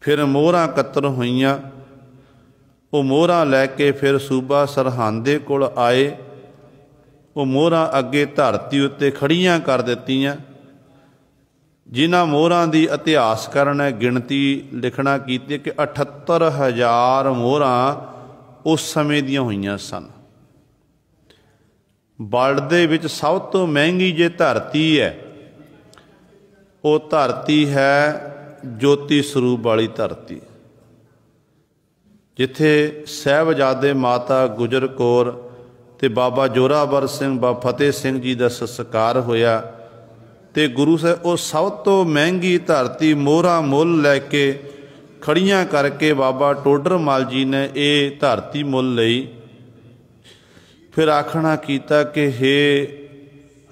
ਫਿਰ ਮੋਹਰਾਂ ਇਕੱਤਰ ਹੋਈਆਂ, ਉਹ ਮੋਹਰਾਂ ਲੈ ਕੇ ਫਿਰ ਸੂਬਾ ਸਰਹੰਦ ਦੇ ਕੋਲ ਆਏ। ਉਹ ਮੋਹਰਾਂ ਅੱਗੇ ਧਰਤੀ ਉੱਤੇ ਖੜੀਆਂ ਕਰ ਦਿੱਤੀਆਂ। ਜਿਨ੍ਹਾਂ ਮੋਹਰਾਂ ਦੀ ਇਤਿਹਾਸਕਾਰਾਂ ਨੇ ਗਿਣਤੀ ਲਿਖਣਾ ਕੀਤੀ ਕਿ 78,000 ਮੋਹਰਾਂ ਉਸ ਸਮੇਂ ਦੀਆਂ ਹੋਈਆਂ ਸਨ। ਵਰਲਡ ਦੇ ਵਿੱਚ ਸਭ ਤੋਂ ਮਹਿੰਗੀ ਜੇ ਧਰਤੀ ਹੈ, ਉਹ ਧਰਤੀ ਹੈ ਜੋਤੀ ਸਰੂਪ ਵਾਲੀ ਧਰਤੀ, ਜਿੱਥੇ ਸਾਹਿਬਜ਼ਾਦੇ ਮਾਤਾ ਗੁਜਰ ਕੌਰ ਤੇ ਬਾਬਾ ਜ਼ੋਰਾਵਰ ਸਿੰਘ, ਬਾਬਾ ਫਤਿਹ ਸਿੰਘ ਜੀ ਦਾ ਸੰਸਕਾਰ ਹੋਇਆ। ਤੇ ਗੁਰੂ ਸਾਹਿਬ ਉਹ ਸਭ ਤੋਂ ਮਹਿੰਗੀ ਧਰਤੀ ਮੋਹਰਾਂ ਮੁੱਲ ਲੈ ਕੇ ਖੜੀਆਂ ਕਰਕੇ ਬਾਬਾ ਟੋਡਰ ਮੱਲ ਜੀ ਨੇ ਇਹ ਧਰਤੀ ਮੁੱਲ ਲਈ। ਫਿਰ ਆਖਣਾ ਕੀਤਾ ਕਿ ਹੇ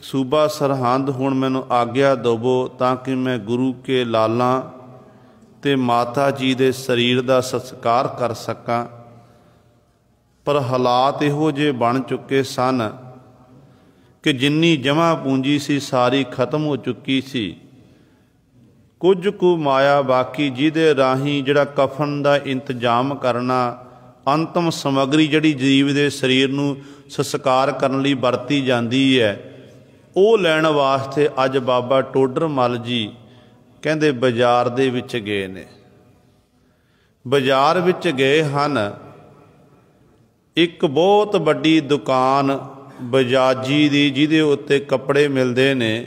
ਸੂਬਾ ਸਰਹੰਦ, ਹੁਣ ਮੈਨੂੰ ਆਗਿਆ ਦੇਵੋ ਤਾਂ ਕਿ ਮੈਂ ਗੁਰੂ ਕੇ ਲਾਲਾਂ ਤੇ ਮਾਤਾ ਜੀ ਦੇ ਸਰੀਰ ਦਾ ਸੰਸਕਾਰ ਕਰ ਸਕਾਂ। ਪਰ ਹਾਲਾਤ ਇਹੋ ਜਿਹੇ ਬਣ ਚੁੱਕੇ ਸਨ ਕਿ ਜਿੰਨੀ ਜਮ੍ਹਾਂ ਪੂੰਜੀ ਸੀ ਸਾਰੀ ਖਤਮ ਹੋ ਚੁੱਕੀ ਸੀ। ਕੁਝ ਕੁ ਮਾਇਆ ਬਾਕੀ, ਜਿਹਦੇ ਰਾਹੀਂ ਜਿਹੜਾ ਕਫਨ ਦਾ ਇੰਤਜ਼ਾਮ ਕਰਨਾ, ਅੰਤਮ ਸਮੱਗਰੀ ਜਿਹੜੀ ਜੀਵ ਦੇ ਸਰੀਰ ਨੂੰ ਸੰਸਕਾਰ ਕਰਨ ਲਈ ਵਰਤੀ ਜਾਂਦੀ ਹੈ, ਉਹ ਲੈਣ ਵਾਸਤੇ ਅੱਜ ਬਾਬਾ ਟੋਡਰ ਮੱਲ ਜੀ ਕਹਿੰਦੇ ਬਾਜ਼ਾਰ ਦੇ ਵਿੱਚ ਗਏ ਨੇ। ਬਾਜ਼ਾਰ ਵਿੱਚ ਗਏ ਹਨ। ਇੱਕ ਬਹੁਤ ਵੱਡੀ ਦੁਕਾਨ ਬਜਾਜੀ ਦੀ, ਜਿਹਦੇ ਉੱਤੇ ਕੱਪੜੇ ਮਿਲਦੇ ਨੇ,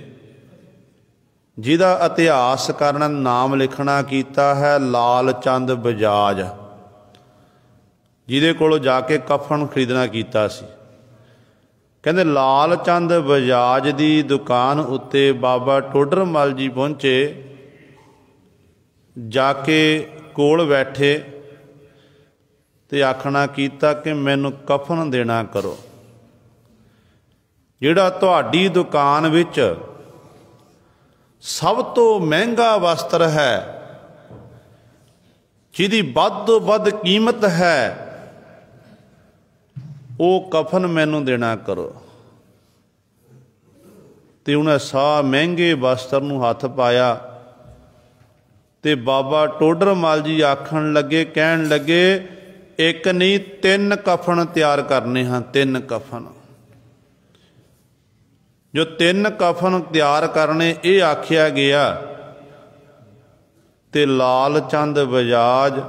ਜਿਹਦਾ ਇਤਿਹਾਸਕਾਰਾਂ ਨੇ ਨਾਮ ਲਿਖਣਾ ਕੀਤਾ ਹੈ ਲਾਲ ਚੰਦ ਬਜਾਜ, ਜਿਹਦੇ ਕੋਲੋਂ ਜਾ ਕੇ ਕਫਨ ਖਰੀਦਣਾ ਕੀਤਾ ਸੀ। ਕਹਿੰਦੇ ਲਾਲ ਚੰਦ ਬਜਾਜ ਦੀ ਦੁਕਾਨ ਉੱਤੇ ਬਾਬਾ ਟੋਡਰ ਮੱਲ ਜੀ ਪਹੁੰਚੇ। ਜਾ ਕੇ ਕੋਲ ਬੈਠੇ ਤੇ ਆਖਣਾ ਕੀਤਾ ਕਿ ਮੈਨੂੰ ਕਫਨ ਦੇਣਾ ਕਰੋ। ਜਿਹੜਾ ਤੁਹਾਡੀ ਦੁਕਾਨ ਵਿੱਚ ਸਭ ਤੋਂ ਮਹਿੰਗਾ ਵਸਤਰ ਹੈ, ਜਿਹਦੀ ਵੱਧ ਤੋਂ ਵੱਧ ਕੀਮਤ ਹੈ, ਉਹ ਕਫਨ ਮੈਨੂੰ ਦੇਣਾ ਕਰੋ। ਤੇ ਉਹਨੇ ਸਾ ਮਹਿੰਗੇ ਵਸਤਰ ਨੂੰ ਹੱਥ ਪਾਇਆ ਤੇ ਬਾਬਾ ਟੋਡਰ ਮੱਲ ਜੀ ਆਖਣ ਲੱਗੇ, ਕਹਿਣ ਲੱਗੇ, ਇੱਕ ਨਹੀਂ 3 ਕਫਨ ਤਿਆਰ ਕਰਨੇ ਹਨ। 3 ਕਫਨ, ਜੋ 3 ਕਫਨ ਤਿਆਰ ਕਰਨੇ ਇਹ ਆਖਿਆ ਗਿਆ। ਤੇ ਲਾਲ ਚੰਦ ਬਜਾਜ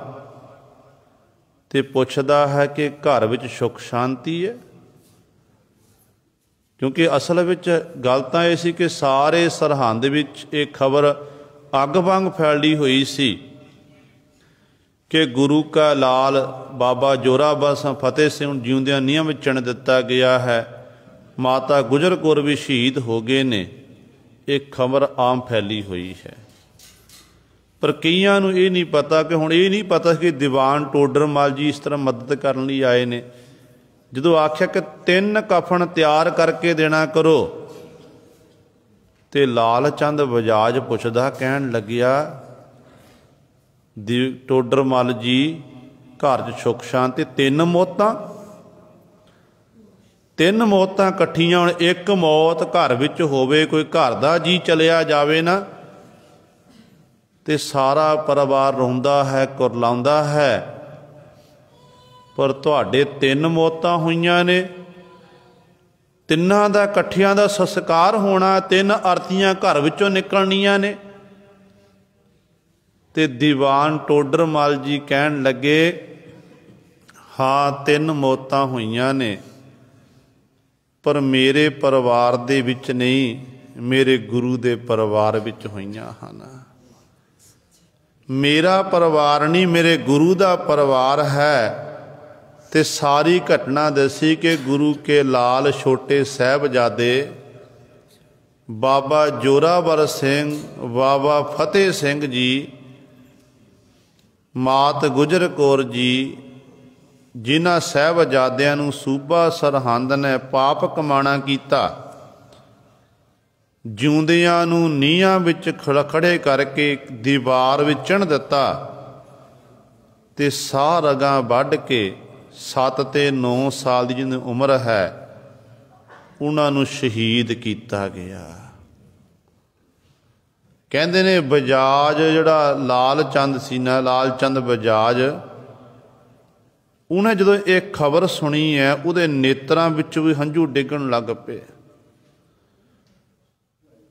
ਤੇ ਪੁੱਛਦਾ ਹੈ ਕਿ ਘਰ ਵਿੱਚ ਸੁੱਖ ਸ਼ਾਂਤੀ ਹੈ? ਕਿਉਂਕਿ ਅਸਲ ਵਿੱਚ ਗੱਲ ਤਾਂ ਇਹ ਸੀ ਕਿ ਸਾਰੇ ਸਰਹੰਦ ਵਿੱਚ ਇਹ ਖਬਰ ਅੱਗ ਵਾਂਗ ਫੈਲੀ ਹੋਈ ਸੀ ਕਿ ਗੁਰੂ ਕਾ ਲਾਲ ਬਾਬਾ ਜ਼ੋਰਾਵਰ ਸਿੰਘ ਫਤਿਹ ਸਿੰਘ ਜਿਉਂਦਿਆਂ ਨਿਯਮ ਵਿੱਚ ਚਿਣ ਦਿੱਤਾ ਗਿਆ ਹੈ। ਮਾਤਾ ਗੁਜਰ ਕੌਰ ਵੀ ਸ਼ਹੀਦ ਹੋ ਗਏ ਨੇ। ਇਹ ਖਬਰ ਆਮ ਫੈਲੀ ਹੋਈ ਹੈ। ਪਰ ਕਈਆਂ ਨੂੰ ਇਹ ਨਹੀਂ ਪਤਾ ਕਿ ਹੁਣ ਇਹ ਨਹੀਂ ਪਤਾ ਕਿ ਦੀਵਾਨ ਟੋਡਰ ਮੱਲ ਜੀ ਇਸ ਤਰ੍ਹਾਂ ਮਦਦ ਕਰਨ ਲਈ ਆਏ ਨੇ। ਜਦੋਂ ਆਖਿਆ ਕਿ 3 ਕਫਨ ਤਿਆਰ ਕਰਕੇ ਦੇਣਾ ਕਰੋ, ਤੇ ਲਾਲ ਚੰਦ ਬਜਾਜ ਪੁੱਛਦਾ, ਕਹਿਣ ਲੱਗਿਆ, ਟੋਡਰ ਮੱਲ ਜੀ ਘਰ 'ਚ ਸੁੱਖ ਸ਼ਾਂਤੀ, 3 ਮੌਤਾਂ? 3 ਮੌਤਾਂ ਇਕੱਠੀਆਂ ਹੁਣ, ਇੱਕ ਮੌਤ ਘਰ ਵਿੱਚ ਹੋਵੇ, ਕੋਈ ਘਰ ਦਾ ਜੀ ਚਲਿਆ ਜਾਵੇ ਨਾ, ਤੇ ਸਾਰਾ ਪਰਿਵਾਰ ਰੋਂਦਾ ਹੈ, ਕੁਰਲਾਉਂਦਾ ਹੈ। ਪਰ ਤੁਹਾਡੇ 3 ਮੌਤਾਂ ਹੋਈਆਂ ਨੇ, ਤਿੰਨਾਂ ਦਾ ਇਕੱਠਿਆਂ ਦਾ ਸੰਸਕਾਰ ਹੋਣਾ, 3 ਅਰਥੀਆਂ ਘਰ ਵਿੱਚੋਂ ਨਿਕਲਣੀਆਂ ਨੇ। ਤੇ ਦੀਵਾਨ ਟੋਡਰ ਮੱਲ ਜੀ ਕਹਿਣ ਲੱਗੇ, ਹਾਂ 3 ਮੌਤਾਂ ਹੋਈਆਂ ਨੇ, ਪਰ ਮੇਰੇ ਪਰਿਵਾਰ ਦੇ ਵਿੱਚ ਨਹੀਂ, ਮੇਰੇ ਗੁਰੂ ਦੇ ਪਰਿਵਾਰ ਵਿੱਚ ਹੋਈਆਂ ਹਨ। ਮੇਰਾ ਪਰਿਵਾਰ ਨਹੀਂ, ਮੇਰੇ ਗੁਰੂ ਦਾ ਪਰਿਵਾਰ ਹੈ। ਤੇ ਸਾਰੀ ਘਟਨਾ ਦੱਸੀ ਕਿ ਗੁਰੂ ਕੇ ਲਾਲ ਛੋਟੇ ਸਾਹਿਬਜ਼ਾਦੇ ਬਾਬਾ ਜ਼ੋਰਾਵਰ ਸਿੰਘ, ਬਾਬਾ ਫਤਿਹ ਸਿੰਘ ਜੀ, ਮਾਤ ਗੁਜਰ ਕੌਰ ਜੀ, ਜਿਨ੍ਹਾਂ ਸਾਹਿਬਜ਼ਾਦਿਆਂ ਨੂੰ ਸੂਬਾ ਸਰਹੰਦ ਨੇ ਪਾਪ ਕਮਾਣਾ ਕੀਤਾ, ਜਿਉਂਦਿਆਂ ਨੂੰ ਨੀਹਾਂ ਵਿੱਚ ਖੜੇ ਕਰਕੇ ਦੀਵਾਰ ਵਿੱਚ ਚਿਣ ਦਿੱਤਾ ਤੇ ਸਾਹ ਰਗਾਂ ਵੱਢ ਕੇ 7 ਤੇ 9 ਸਾਲ ਦੀ ਜਿਹਦੀ ਉਮਰ ਹੈ, ਉਹਨਾਂ ਨੂੰ ਸ਼ਹੀਦ ਕੀਤਾ ਗਿਆ। ਕਹਿੰਦੇ ਨੇ ਬਜਾਜ ਜਿਹੜਾ ਲਾਲ ਚੰਦ ਸੀ ਨਾ, ਲਾਲ ਚੰਦ ਬਜਾਜ, ਉਹਨੇ ਜਦੋਂ ਇਹ ਖਬਰ ਸੁਣੀ ਹੈ ਉਹਦੇ ਨੇਤਰਾਂ ਵਿੱਚ ਵੀ ਹੰਝੂ ਡਿੱਗਣ ਲੱਗ ਪਏ।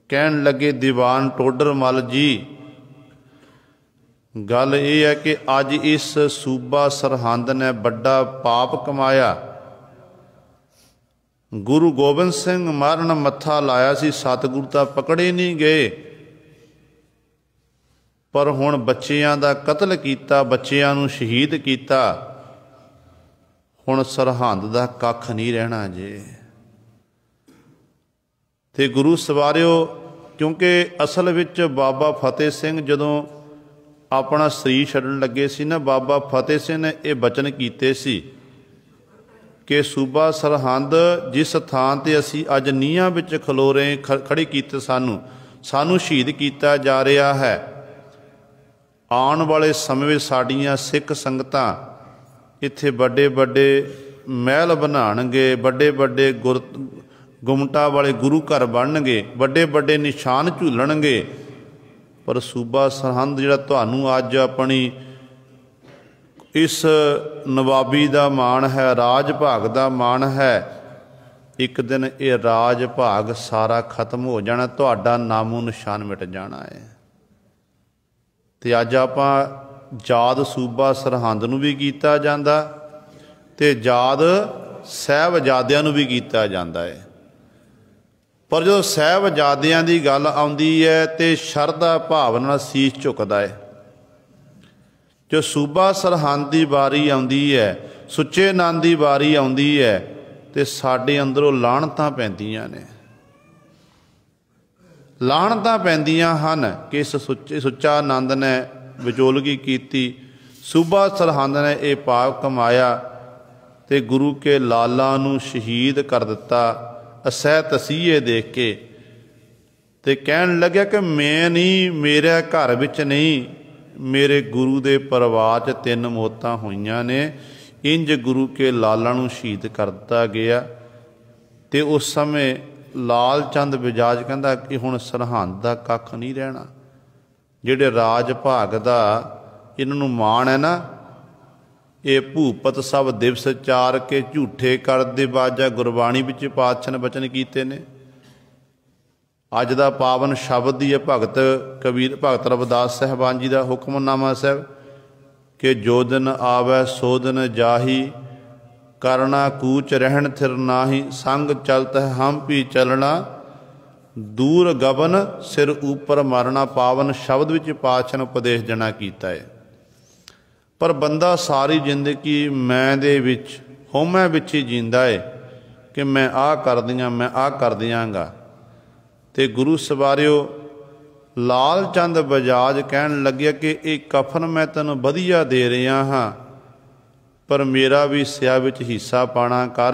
ਕਹਿਣ ਲੱਗੇ ਦੀਵਾਨ ਟੋਡਰ ਮੱਲ ਜੀ, ਗੱਲ ਇਹ ਹੈ ਕਿ ਅੱਜ ਇਸ ਸੂਬਾ ਸਰਹੰਦ ਨੇ ਵੱਡਾ ਪਾਪ ਕਮਾਇਆ। ਗੁਰੂ ਗੋਬਿੰਦ ਸਿੰਘ ਮਹਾਰਾਜ ਮੱਥਾ ਲਾਇਆ ਸੀ, ਸਤਿਗੁਰੂ ਤਾਂ ਪਕੜੇ ਨਹੀਂ ਗਏ, ਪਰ ਹੁਣ ਬੱਚਿਆਂ ਦਾ ਕਤਲ ਕੀਤਾ, ਬੱਚਿਆਂ ਨੂੰ ਸ਼ਹੀਦ ਕੀਤਾ। ਹੁਣ ਸਰਹੰਦ ਦਾ ਕੱਖ ਨਹੀਂ ਰਹਿਣਾ ਜੇ। ਤੇ ਗੁਰੂ ਸਵਾਰਿਓ, ਕਿਉਂਕਿ ਅਸਲ ਵਿੱਚ ਬਾਬਾ ਫਤਿਹ ਸਿੰਘ ਜਦੋਂ ਆਪਣਾ ਸਰੀਰ ਛੱਡਣ ਲੱਗੇ ਸੀ ਨਾ, ਬਾਬਾ ਫਤਿਹ ਸਿੰਘ ਨੇ ਇਹ ਬਚਨ ਕੀਤੇ ਸੀ ਕਿ ਸੂਬਾ ਸਰਹੰਦ ਜਿਸ ਥਾਂ ਤੇ ਅਸੀਂ ਅੱਜ ਨੀਹਾਂ ਵਿੱਚ ਖਲੋ ਰਹੇ ਖੜੇ ਕੀਤੇ, ਸਾਨੂੰ ਸ਼ਹੀਦ ਕੀਤਾ ਜਾ ਰਿਹਾ ਹੈ। ਆਉਣ ਵਾਲੇ ਸਮੇਂ ਵਿੱਚ ਸਾਡੀਆਂ ਸਿੱਖ ਸੰਗਤਾਂ ਇੱਥੇ ਵੱਡੇ ਵੱਡੇ ਮਹਿਲ ਬਣਾਉਣਗੇ, ਵੱਡੇ ਵੱਡੇ ਗੁਮਟਾ ਵਾਲੇ ਗੁਰੂ ਘਰ ਬਣਨਗੇ, ਵੱਡੇ ਵੱਡੇ ਨਿਸ਼ਾਨ ਝੂਲਣਗੇ। ਪਰ ਸੂਬਾ ਸਰਹੰਦ ਜਿਹੜਾ ਤੁਹਾਨੂੰ ਅੱਜ ਆਪਣੀ ਇਸ ਨਵਾਬੀ ਦਾ ਮਾਣ ਹੈ, ਰਾਜ ਭਾਗ ਦਾ ਮਾਣ ਹੈ, ਇੱਕ ਦਿਨ ਇਹ ਰਾਜ ਭਾਗ ਸਾਰਾ ਖਤਮ ਹੋ ਜਾਣਾ, ਤੁਹਾਡਾ ਨਾਮੋ ਨਿਸ਼ਾਨ ਮਿਟ ਜਾਣਾ ਹੈ। ਤੇ ਅੱਜ ਆਪਾਂ ਯਾਦ ਸੂਬਾ ਸਰਹੰਦ ਨੂੰ ਵੀ ਕੀਤਾ ਜਾਂਦਾ ਤੇ ਯਾਦ ਸਾਹਿਬਜ਼ਾਦਿਆਂ ਨੂੰ ਵੀ ਕੀਤਾ ਜਾਂਦਾ ਹੈ। ਪਰ ਜਦੋਂ ਸਾਹਿਬਜ਼ਾਦਿਆਂ ਦੀ ਗੱਲ ਆਉਂਦੀ ਹੈ ਤੇ ਸ਼ਰਧਾ ਭਾਵਨਾ ਨਾਲ ਸੀਸ ਝੁਕਦਾ ਹੈ। ਜੋ ਸੂਬਾ ਸਰਹੰਦ ਦੀ ਵਾਰੀ ਆਉਂਦੀ ਹੈ, ਸੁੱਚੇ ਨੰਦ ਦੀ ਵਾਰੀ ਆਉਂਦੀ ਹੈ, ਤੇ ਸਾਡੇ ਅੰਦਰੋਂ ਲਾਹਣਤਾਂ ਪੈਂਦੀਆਂ ਨੇ, ਲਾਹਣਤਾਂ ਪੈਂਦੀਆਂ ਹਨ ਕਿ ਇਸ ਸੁੱਚਾ ਆਨੰਦ ਨੇ ਵਿਚੋਲਗੀ ਕੀਤੀ, ਸੂਬਾ ਸਰਹੰਦ ਨੇ ਇਹ ਪਾਪ ਕਮਾਇਆ ਤੇ ਗੁਰੂ ਕੇ ਲਾਲਾ ਨੂੰ ਸ਼ਹੀਦ ਕਰ ਦਿੱਤਾ ਅਸਹਿ ਤਸੀਹੇ ਦੇਖ ਕੇ। ਤੇ ਕਹਿਣ ਲੱਗਿਆ ਕਿ ਮੈਂ ਨਹੀਂ, ਮੇਰੇ ਘਰ ਵਿੱਚ ਨਹੀਂ, ਮੇਰੇ ਗੁਰੂ ਦੇ ਪਰਿਵਾਰ 'ਚ 3 ਮੌਤਾਂ ਹੋਈਆਂ ਨੇ। ਇੰਜ ਗੁਰੂ ਕੇ ਲਾਲਾ ਨੂੰ ਸ਼ਹੀਦ ਕਰ ਦਿੱਤਾ ਗਿਆ। ਤੇ ਉਸ ਸਮੇਂ ਲਾਲ ਚੰਦ ਬਜਾਜ ਕਹਿੰਦਾ ਕਿ ਹੁਣ ਸਰਹੰਦ ਦਾ ਕੱਖ ਨਹੀਂ ਰਹਿਣਾ। ਜਿਹੜੇ ਰਾਜ ਭਾਗ ਦਾ ਇਹਨਾਂ ਨੂੰ ਮਾਣ ਹੈ ਨਾ, ਇਹ ਭੂਪਤ ਸਭ ਦਿਵਸ ਚਾਰ ਕੇ ਝੂਠੇ ਕਰਦੇ ਬਾਜਾ, ਗੁਰਬਾਣੀ ਵਿੱਚ ਪਾਤਸ਼ਾਹ ਨੇ ਬਚਨ ਕੀਤੇ ਨੇ। ਅੱਜ ਦਾ ਪਾਵਨ ਸ਼ਬਦ ਹੀ ਹੈ ਭਗਤ ਰਵਿਦਾਸ ਸਾਹਿਬਾਨ ਜੀ ਦਾ ਹੁਕਮਨਾਮਾ ਸਾਹਿਬ ਕਿ ਜੋ ਦਿਨ ਆਵੈ ਸੋ ਦਿਨ ਜਾਹੀ, ਕਰਨਾ ਕੂਚ ਰਹਿਣ ਥਿਰ ਨਾਹੀ, ਸੰਗ ਚਲਤ ਹੈ ਹਮ ਵੀ ਚਲਣਾ, ਦੂਰ ਗਗਨ ਸਿਰ ਉੱਪਰ ਮਾਰਨਾ। ਪਾਵਨ ਸ਼ਬਦ ਵਿੱਚ ਪਾਤਸ਼ਾਹ ਨੇ ਉਪਦੇਸ਼ ਦੇਣਾ ਕੀਤਾ ਹੈ। ਪਰ ਬੰਦਾ ਸਾਰੀ ਜ਼ਿੰਦਗੀ ਮੈਂ ਦੇ ਵਿੱਚ, ਹਉਮੈ ਵਿੱਚ ਹੀ ਜੀਂਦਾ ਹੈ ਕਿ ਮੈਂ ਆਹ ਕਰਦੀਆਂ, ਮੈਂ ਆਹ ਕਰ ਦਿਆਂਗਾ। ਤੇ ਗੁਰੂ ਸਵਾਰਿਓ, ਲਾਲ ਚੰਦ ਬਜਾਜ ਕਹਿਣ ਲੱਗਿਆ ਕਿ ਇਹ ਕਫਨ ਮੈਂ ਤੈਨੂੰ ਵਧੀਆ ਦੇ ਰਿਹਾ ਹਾਂ, ਪਰ ਮੇਰਾ ਵੀ ਸਿਆ ਵਿੱਚ ਹਿੱਸਾ ਪਾਣਾ ਕਰ।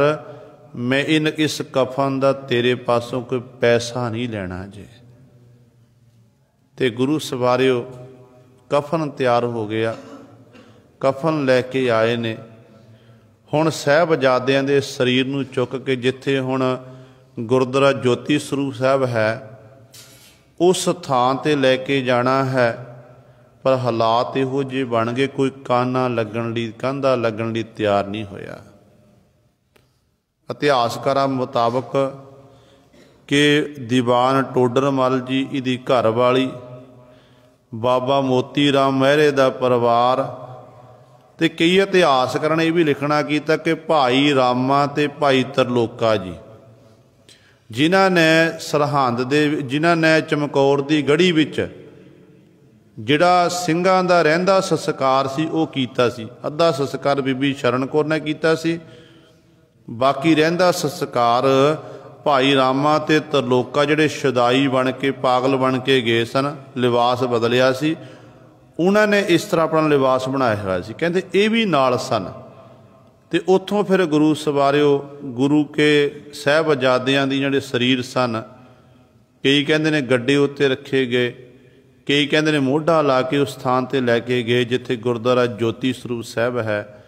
ਮੈਂ ਇਸ ਕਫਨ ਦਾ ਤੇਰੇ ਪਾਸੋਂ ਕੋਈ ਪੈਸਾ ਨਹੀਂ ਲੈਣਾ ਜੇ। ਤੇ ਗੁਰੂ ਸਵਾਰਿਓ, ਕਫਨ ਤਿਆਰ ਹੋ ਗਿਆ, ਕਫਨ ਲੈ ਕੇ ਆਏ ਨੇ। ਹੁਣ ਸਾਹਿਬਜ਼ਾਦਿਆਂ ਦੇ ਸਰੀਰ ਨੂੰ ਚੁੱਕ ਕੇ ਜਿੱਥੇ ਹੁਣ ਗੁਰਦੁਆਰਾ ਜੋਤੀ ਸਰੂਪ ਸਾਹਿਬ ਹੈ, ਉਸ ਥਾਂ 'ਤੇ ਲੈ ਕੇ ਜਾਣਾ ਹੈ। ਪਰ ਹਾਲਾਤ ਇਹੋ ਜਿਹੇ ਬਣ ਗਏ, ਕੋਈ ਕਾਨਾ ਲੱਗਣ ਲਈ, ਕੰਧਾ ਲੱਗਣ ਲਈ ਤਿਆਰ ਨਹੀਂ ਹੋਇਆ। ਇਤਿਹਾਸਕਾਰਾਂ ਮੁਤਾਬਕ ਕਿ ਦੀਵਾਨ ਟੋਡਰ ਮੱਲ ਜੀ, ਇਹਦੀ ਘਰ ਵਾਲੀ, ਬਾਬਾ ਮੋਤੀ ਰਾਮ ਮਹਿਰੇ ਦਾ ਪਰਿਵਾਰ, ਤੇ ਕਈ ਇਤਿਹਾਸਕਾਰਾਂ ਨੇ ਇਹ ਵੀ ਲਿਖਣਾ ਕੀਤਾ ਕਿ ਭਾਈ ਰਾਮਾ ਤੇ ਭਾਈ ਤਰਲੋਕਾ ਜੀ, ਜਿਨ੍ਹਾਂ ਨੇ ਸਰਹੰਦ ਦੇ, ਜਿਨ੍ਹਾਂ ਨੇ ਚਮਕੌਰ ਦੀ ਗੜ੍ਹੀ ਵਿੱਚ ਜਿਹੜਾ ਸਿੰਘਾਂ ਦਾ ਰਹਿੰਦਾ ਸੰਸਕਾਰ ਸੀ ਉਹ ਕੀਤਾ ਸੀ। ਅੱਧਾ ਸੰਸਕਾਰ ਬੀਬੀ ਸ਼ਰਨ ਕੌਰ ਨੇ ਕੀਤਾ ਸੀ, ਬਾਕੀ ਰਹਿੰਦਾ ਸੰਸਕਾਰ ਭਾਈ ਰਾਮਾ ਤੇ ਤਰਲੋਕਾ ਜਿਹੜੇ ਸ਼ੁਦਾਈ ਬਣ ਕੇ, ਪਾਗਲ ਬਣ ਕੇ ਗਏ ਸਨ, ਲਿਬਾਸ ਬਦਲਿਆ ਸੀ, ਉਹਨਾਂ ਨੇ ਇਸ ਤਰ੍ਹਾਂ ਆਪਣਾ ਲਿਬਾਸ ਬਣਾਇਆ ਹੋਇਆ ਸੀ। ਕਹਿੰਦੇ ਇਹ ਵੀ ਨਾਲ ਸਨ। ਤੇ ਉੱਥੋਂ ਫਿਰ ਗੁਰੂ ਸਵਾਰਿਓ, ਗੁਰੂ ਕੇ ਸਾਹਿਬਜ਼ਾਦਿਆਂ ਦੀ ਜਿਹੜੇ ਸਰੀਰ ਸਨ, ਕਈ ਕਹਿੰਦੇ ਨੇ ਗੱਡੇ ਉੱਤੇ ਰੱਖੇ ਗਏ, ਕਈ ਕਹਿੰਦੇ ਨੇ ਮੋਢਾ ਲਾ ਕੇ ਉਸ ਸਥਾਨ 'ਤੇ ਲੈ ਕੇ ਗਏ ਜਿੱਥੇ ਗੁਰਦੁਆਰਾ ਜੋਤੀ ਸਰੂਪ ਸਾਹਿਬ ਹੈ।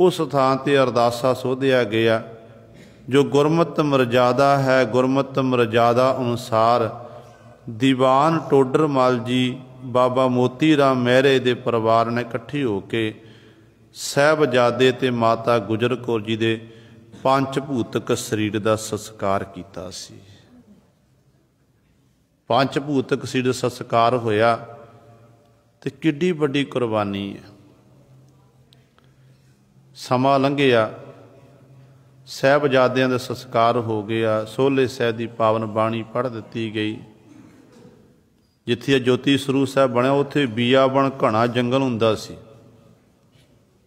ਉਸ ਥਾਂ 'ਤੇ ਅਰਦਾਸਾ ਸੋਧਿਆ ਗਿਆ। ਜੋ ਗੁਰਮਤਿ ਮਰਜ਼ਾਦਾ ਹੈ, ਗੁਰਮਤਿ ਮਰਜ਼ਾਦਾ ਅਨੁਸਾਰ ਦੀਵਾਨ ਟੋਡਰ ਮੱਲ ਜੀ, ਬਾਬਾ ਮੋਤੀ ਰਾਮ ਮਹਿਰੇ ਦੇ ਪਰਿਵਾਰ ਨੇ ਇਕੱਠੇ ਹੋ ਕੇ ਸਾਹਿਬਜ਼ਾਦੇ ਤੇ ਮਾਤਾ ਗੁਜਰ ਕੌਰ जी ਦੇ पंच भूतक शरीर का संस्कार किया सी। पंच भूतक शरीर संस्कार होया ते किड्डी वड्डी कुर्बानी है। समा लंघिया, साहिबजादियां दे संस्कार हो गया, सोले साहिब की पावन बाणी पढ़ दी गई। जिथे ज्योति स्वरूप साहिब बनया उत्थे बीयाबन घना जंगल हुंदा सी।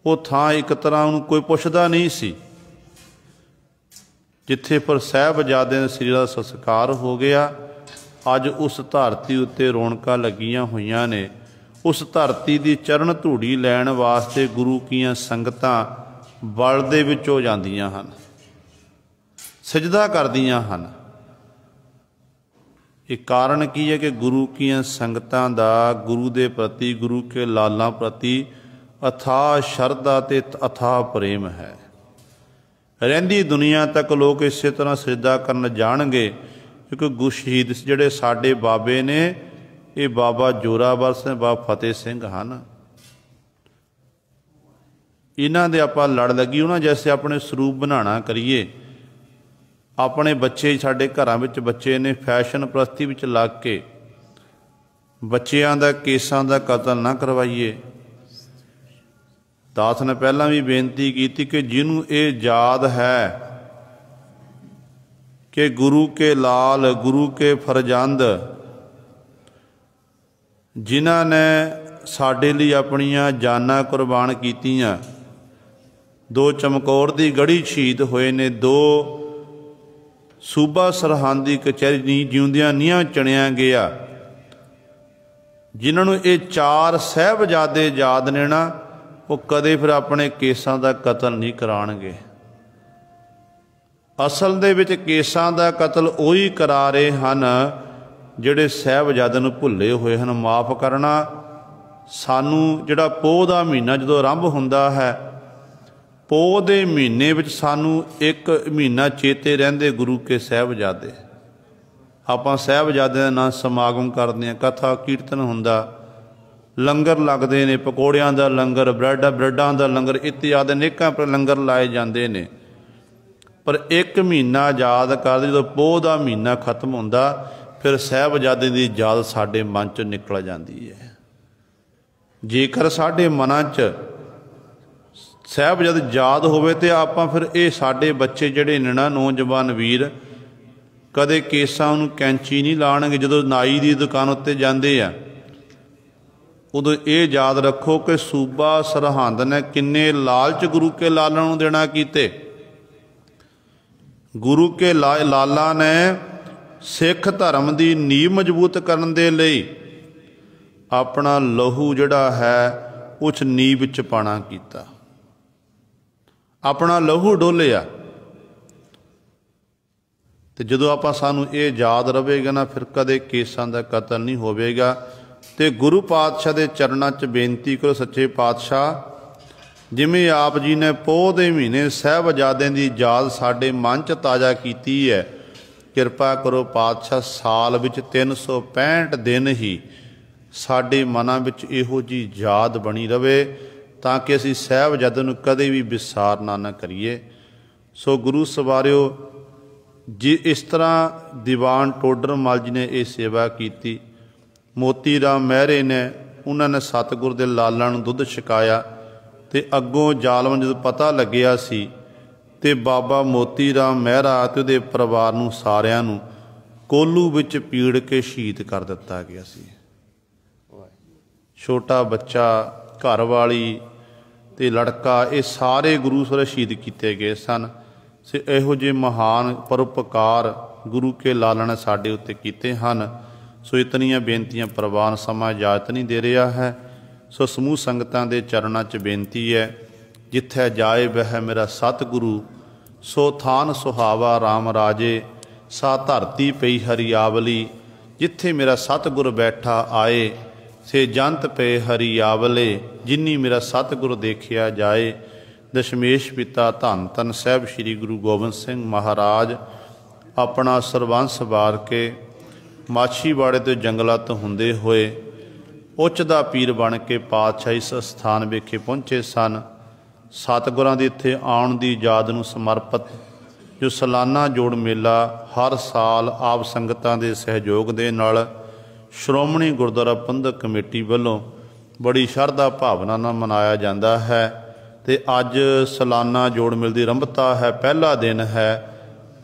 वो थां एक तरह उन्होंने कोई पुछदा नहीं सी। जिथे पर साहिबजादे दे शरीर का संस्कार हो गया, अज उस धरती उत्ते रौनकां लगियां होईयां ने। उस धरती की चरण धूड़ी लैण वास्ते गुरु कीआं संगतां बल दे विच हो जांदियां हन, सजदा करदियां हन। ये कारण की है कि गुरु कीआं संगतां दा गुरु दे प्रति, गुरु के लालां प्रति अथाह शरधा ते अथाह प्रेम है। रहिंदी दुनिया तक लोग इस तरह सजदा करन जाणगे, क्योंकि शहीद जिहड़े साडे बाबे ने, ये बाबा जोरावर सिंह, बाबा फतेह सिंह हन। इन्हां दे आपां लड़ लगी उन्हां जैसे अपने स्वरूप बनाना करिए। अपने बच्चे साडे घरां विच बच्चे ने फैशन प्रस्ती विच लग के बच्चियां दा केसां दा कतल ना करवाइए। दास ने पहला भी बेनती की थी कि जिन्हों ये याद है कि गुरु के लाल, गुरु के फरजंद, जिन्हां ने साडे लिए अपनियां जानां कुर्बान कीतियां, दो चमकौर दी गढ़ी शहीद होए ने, दो सूबा सरहंद दी कचहरी नी जिउंदियां नीहां चुनिया गया। जिन्होंने ये चार साहिबजादे याद ने ना, वो कदे फिर अपने केसां दा कतल नहीं कराणगे। असल दे विच केसां दा कतल उही करा रहे हन जिहड़े साहिबजादे नूं भुल्ले होए हन। माफ़ करना, सानू जिहड़ा पोह दा महीना जदों आरंभ हुंदा है, पोह दे महीने विच सानू एक महीना चेते रहिंदे गुरु के साहिबजादे। आपां साहिबजादे दा नां समागम करदे हां, कथा कीर्तन हुंदा, लंगर लगते हैं, पकौड़ियां का लंगर, ब्रैडां का लंगर, इत्यादि अनेकां लंगर लाए जाते हैं। पर एक महीना याद कर, जो पोह का महीना खत्म होंदा, फिर साहिबजादे की याद साडे मन चों निकल जाती है। जेकर साडे मनां च साहिबजादे याद होवे ते आपां फिर ये साडे बच्चे जिहड़े ने ना, नौजवान वीर, कदे केसां नूं कैंची नहीं लाणगे। जदों नाई की दुकान उत्ते जांदे आ, उदों ये याद रखो कि सूबा सरहंद ने किन्ने लालच गुरु के लाला नूं देना कीते। गुरु के लाला ने सिख धर्म की नींव मजबूत करन दे लई अपना लहू जिहड़ा है उस नींव विच पाना कीता, अपना लहू डोलिया। ते जदों आपां सानू ये याद रहेगा ना, फिर कदे केसां दा कतल नहीं होवेगा। ते गुरु पातशाह के चरणों च बेनती करो, सच्चे पातशाह जिमें आप जी ने पोह दे महीने साहिबजादे की याद साडे मन च ताज़ा की है, किरपा करो पातशाह साल विच 365 दिन ही साडे मनां विच इहो जी याद बनी रहे, ताकि असीं साहिबजादे नूं कदे भी विसारना ना करिए। सो गुरु सवारिओ जी, इस तरह दीवान टोडर मल जी ने यह सेवा की। मोती राम महरे ने, उन्होंने सतगुर दे लाला नूं दुध छकाया, ते अगों जालम जदों पता लग्या सी ते बाबा मोती राम महरा ते उहदे परिवार नूं सारिआं नूं कोलू विच पीड़ के शहीद कर दिता गया सी। छोटा बच्चा, घर वाली ते लड़का, ये सारे गुरु सर शहीद किए गए सन। से इहो जे महान परोपकार गुरु के लाला ने साडे उत्ते कीते हन। सो इतनियां बेनतियां प्रवान समा इजाजत नहीं दे रहा है। सो समूह संगतां दे चरणों च बेनती है, जिथे जाए वह मेरा सतगुरु, सो थान सुहावा राम राजे, सा धरती पई हरियावली। जिथे मेरा सतगुर बैठा आए, से जंत पे हरियावले। जिन्नी मेरा सतगुर देखिया जाए, दशमेश पिता धन धन साहब श्री गुरु गोबिंद सिंह महाराज अपना सरबंस वार के माछीवाड़े तो जंगलों तो हुंदे होए उच्च दा पीर बन के पातशाही इस स्थान विखे पहुँचे सन। सतगुरां दे इत्थे आउण दी याद नूं समर्पित जो सालाना जोड़ मेला हर साल आप संगतां दे सहयोग दे नाल श्रोमणी गुरुद्वारा प्रबंधक कमेटी वालों बड़ी शरधा भावना नाल मनाया जाता है। तो अज सालाना जोड़ मेल की आरंभता है, पहला दिन है।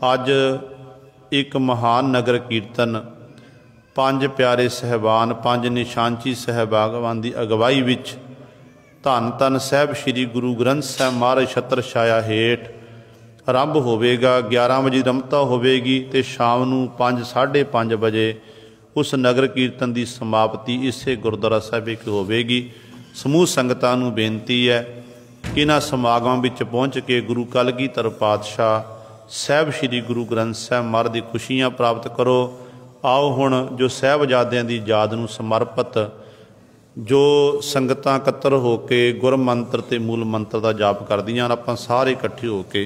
अज एक महान नगर कीर्तन पंज प्यारे सहबान, पंज निशानची सहबान की अगवाई विच धन धन साहब श्री गुरु ग्रंथ साहब महाराज छत्र छाया हेठ आरंभ होवेगा। 11 बजे आरंभता होवेगी तो शाम नूं 5 साढ़े 5 बजे उस नगर कीर्तन की समाप्ति इसे गुरुद्वारा साहिब विच होवेगी। समूह संगतां नूं बेनती है कि इन्हां समागमां विच पहुँच के गुरु कलगीधर पातशाह साहब श्री गुरु ग्रंथ साहब महाराज दी खुशियां प्राप्त करो। आओ हुण जो साहिबजादियां दी याद नूं समर्पित जो संगतां इकत्तर हो के गुर मंत्र ते मूल मंत्र का जाप करदियां, आपां सारे इकट्ठे हो के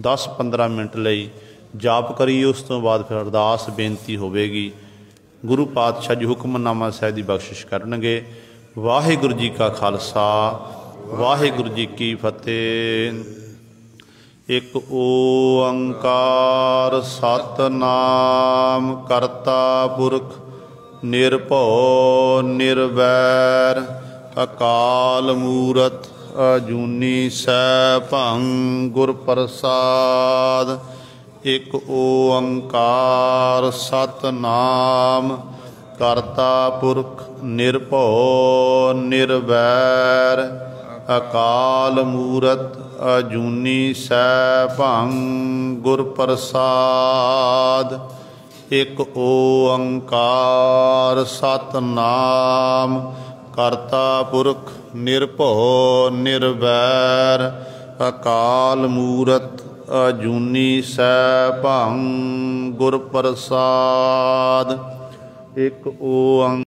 10-15 मिनट लई जाप करिए। उस तो बाद फिर अरदास बेनती होवेगी। गुरु पातशाह जी हुक्मनामा साहिब की बख्शिश करनगे। वाहिगुरू जी का खालसा, वाहिगुरू जी की फतेह। एक ओंकार सतनाम करता पुरख निर्भौ निर्वैर अकाल मूरत अजूनी सैभं गुर प्रसाद। एक ओंकार सतनाम करता पुरख निर्भौ निर्वैर अकाल मूरत अजूनी सैभं गुर प्रसाद। एक ओंकार सतनाम करता पुरख निर्भौ निर्वैर अकाल मूरत अजूनी सैभं गुर प्रसाद। एक ओंकार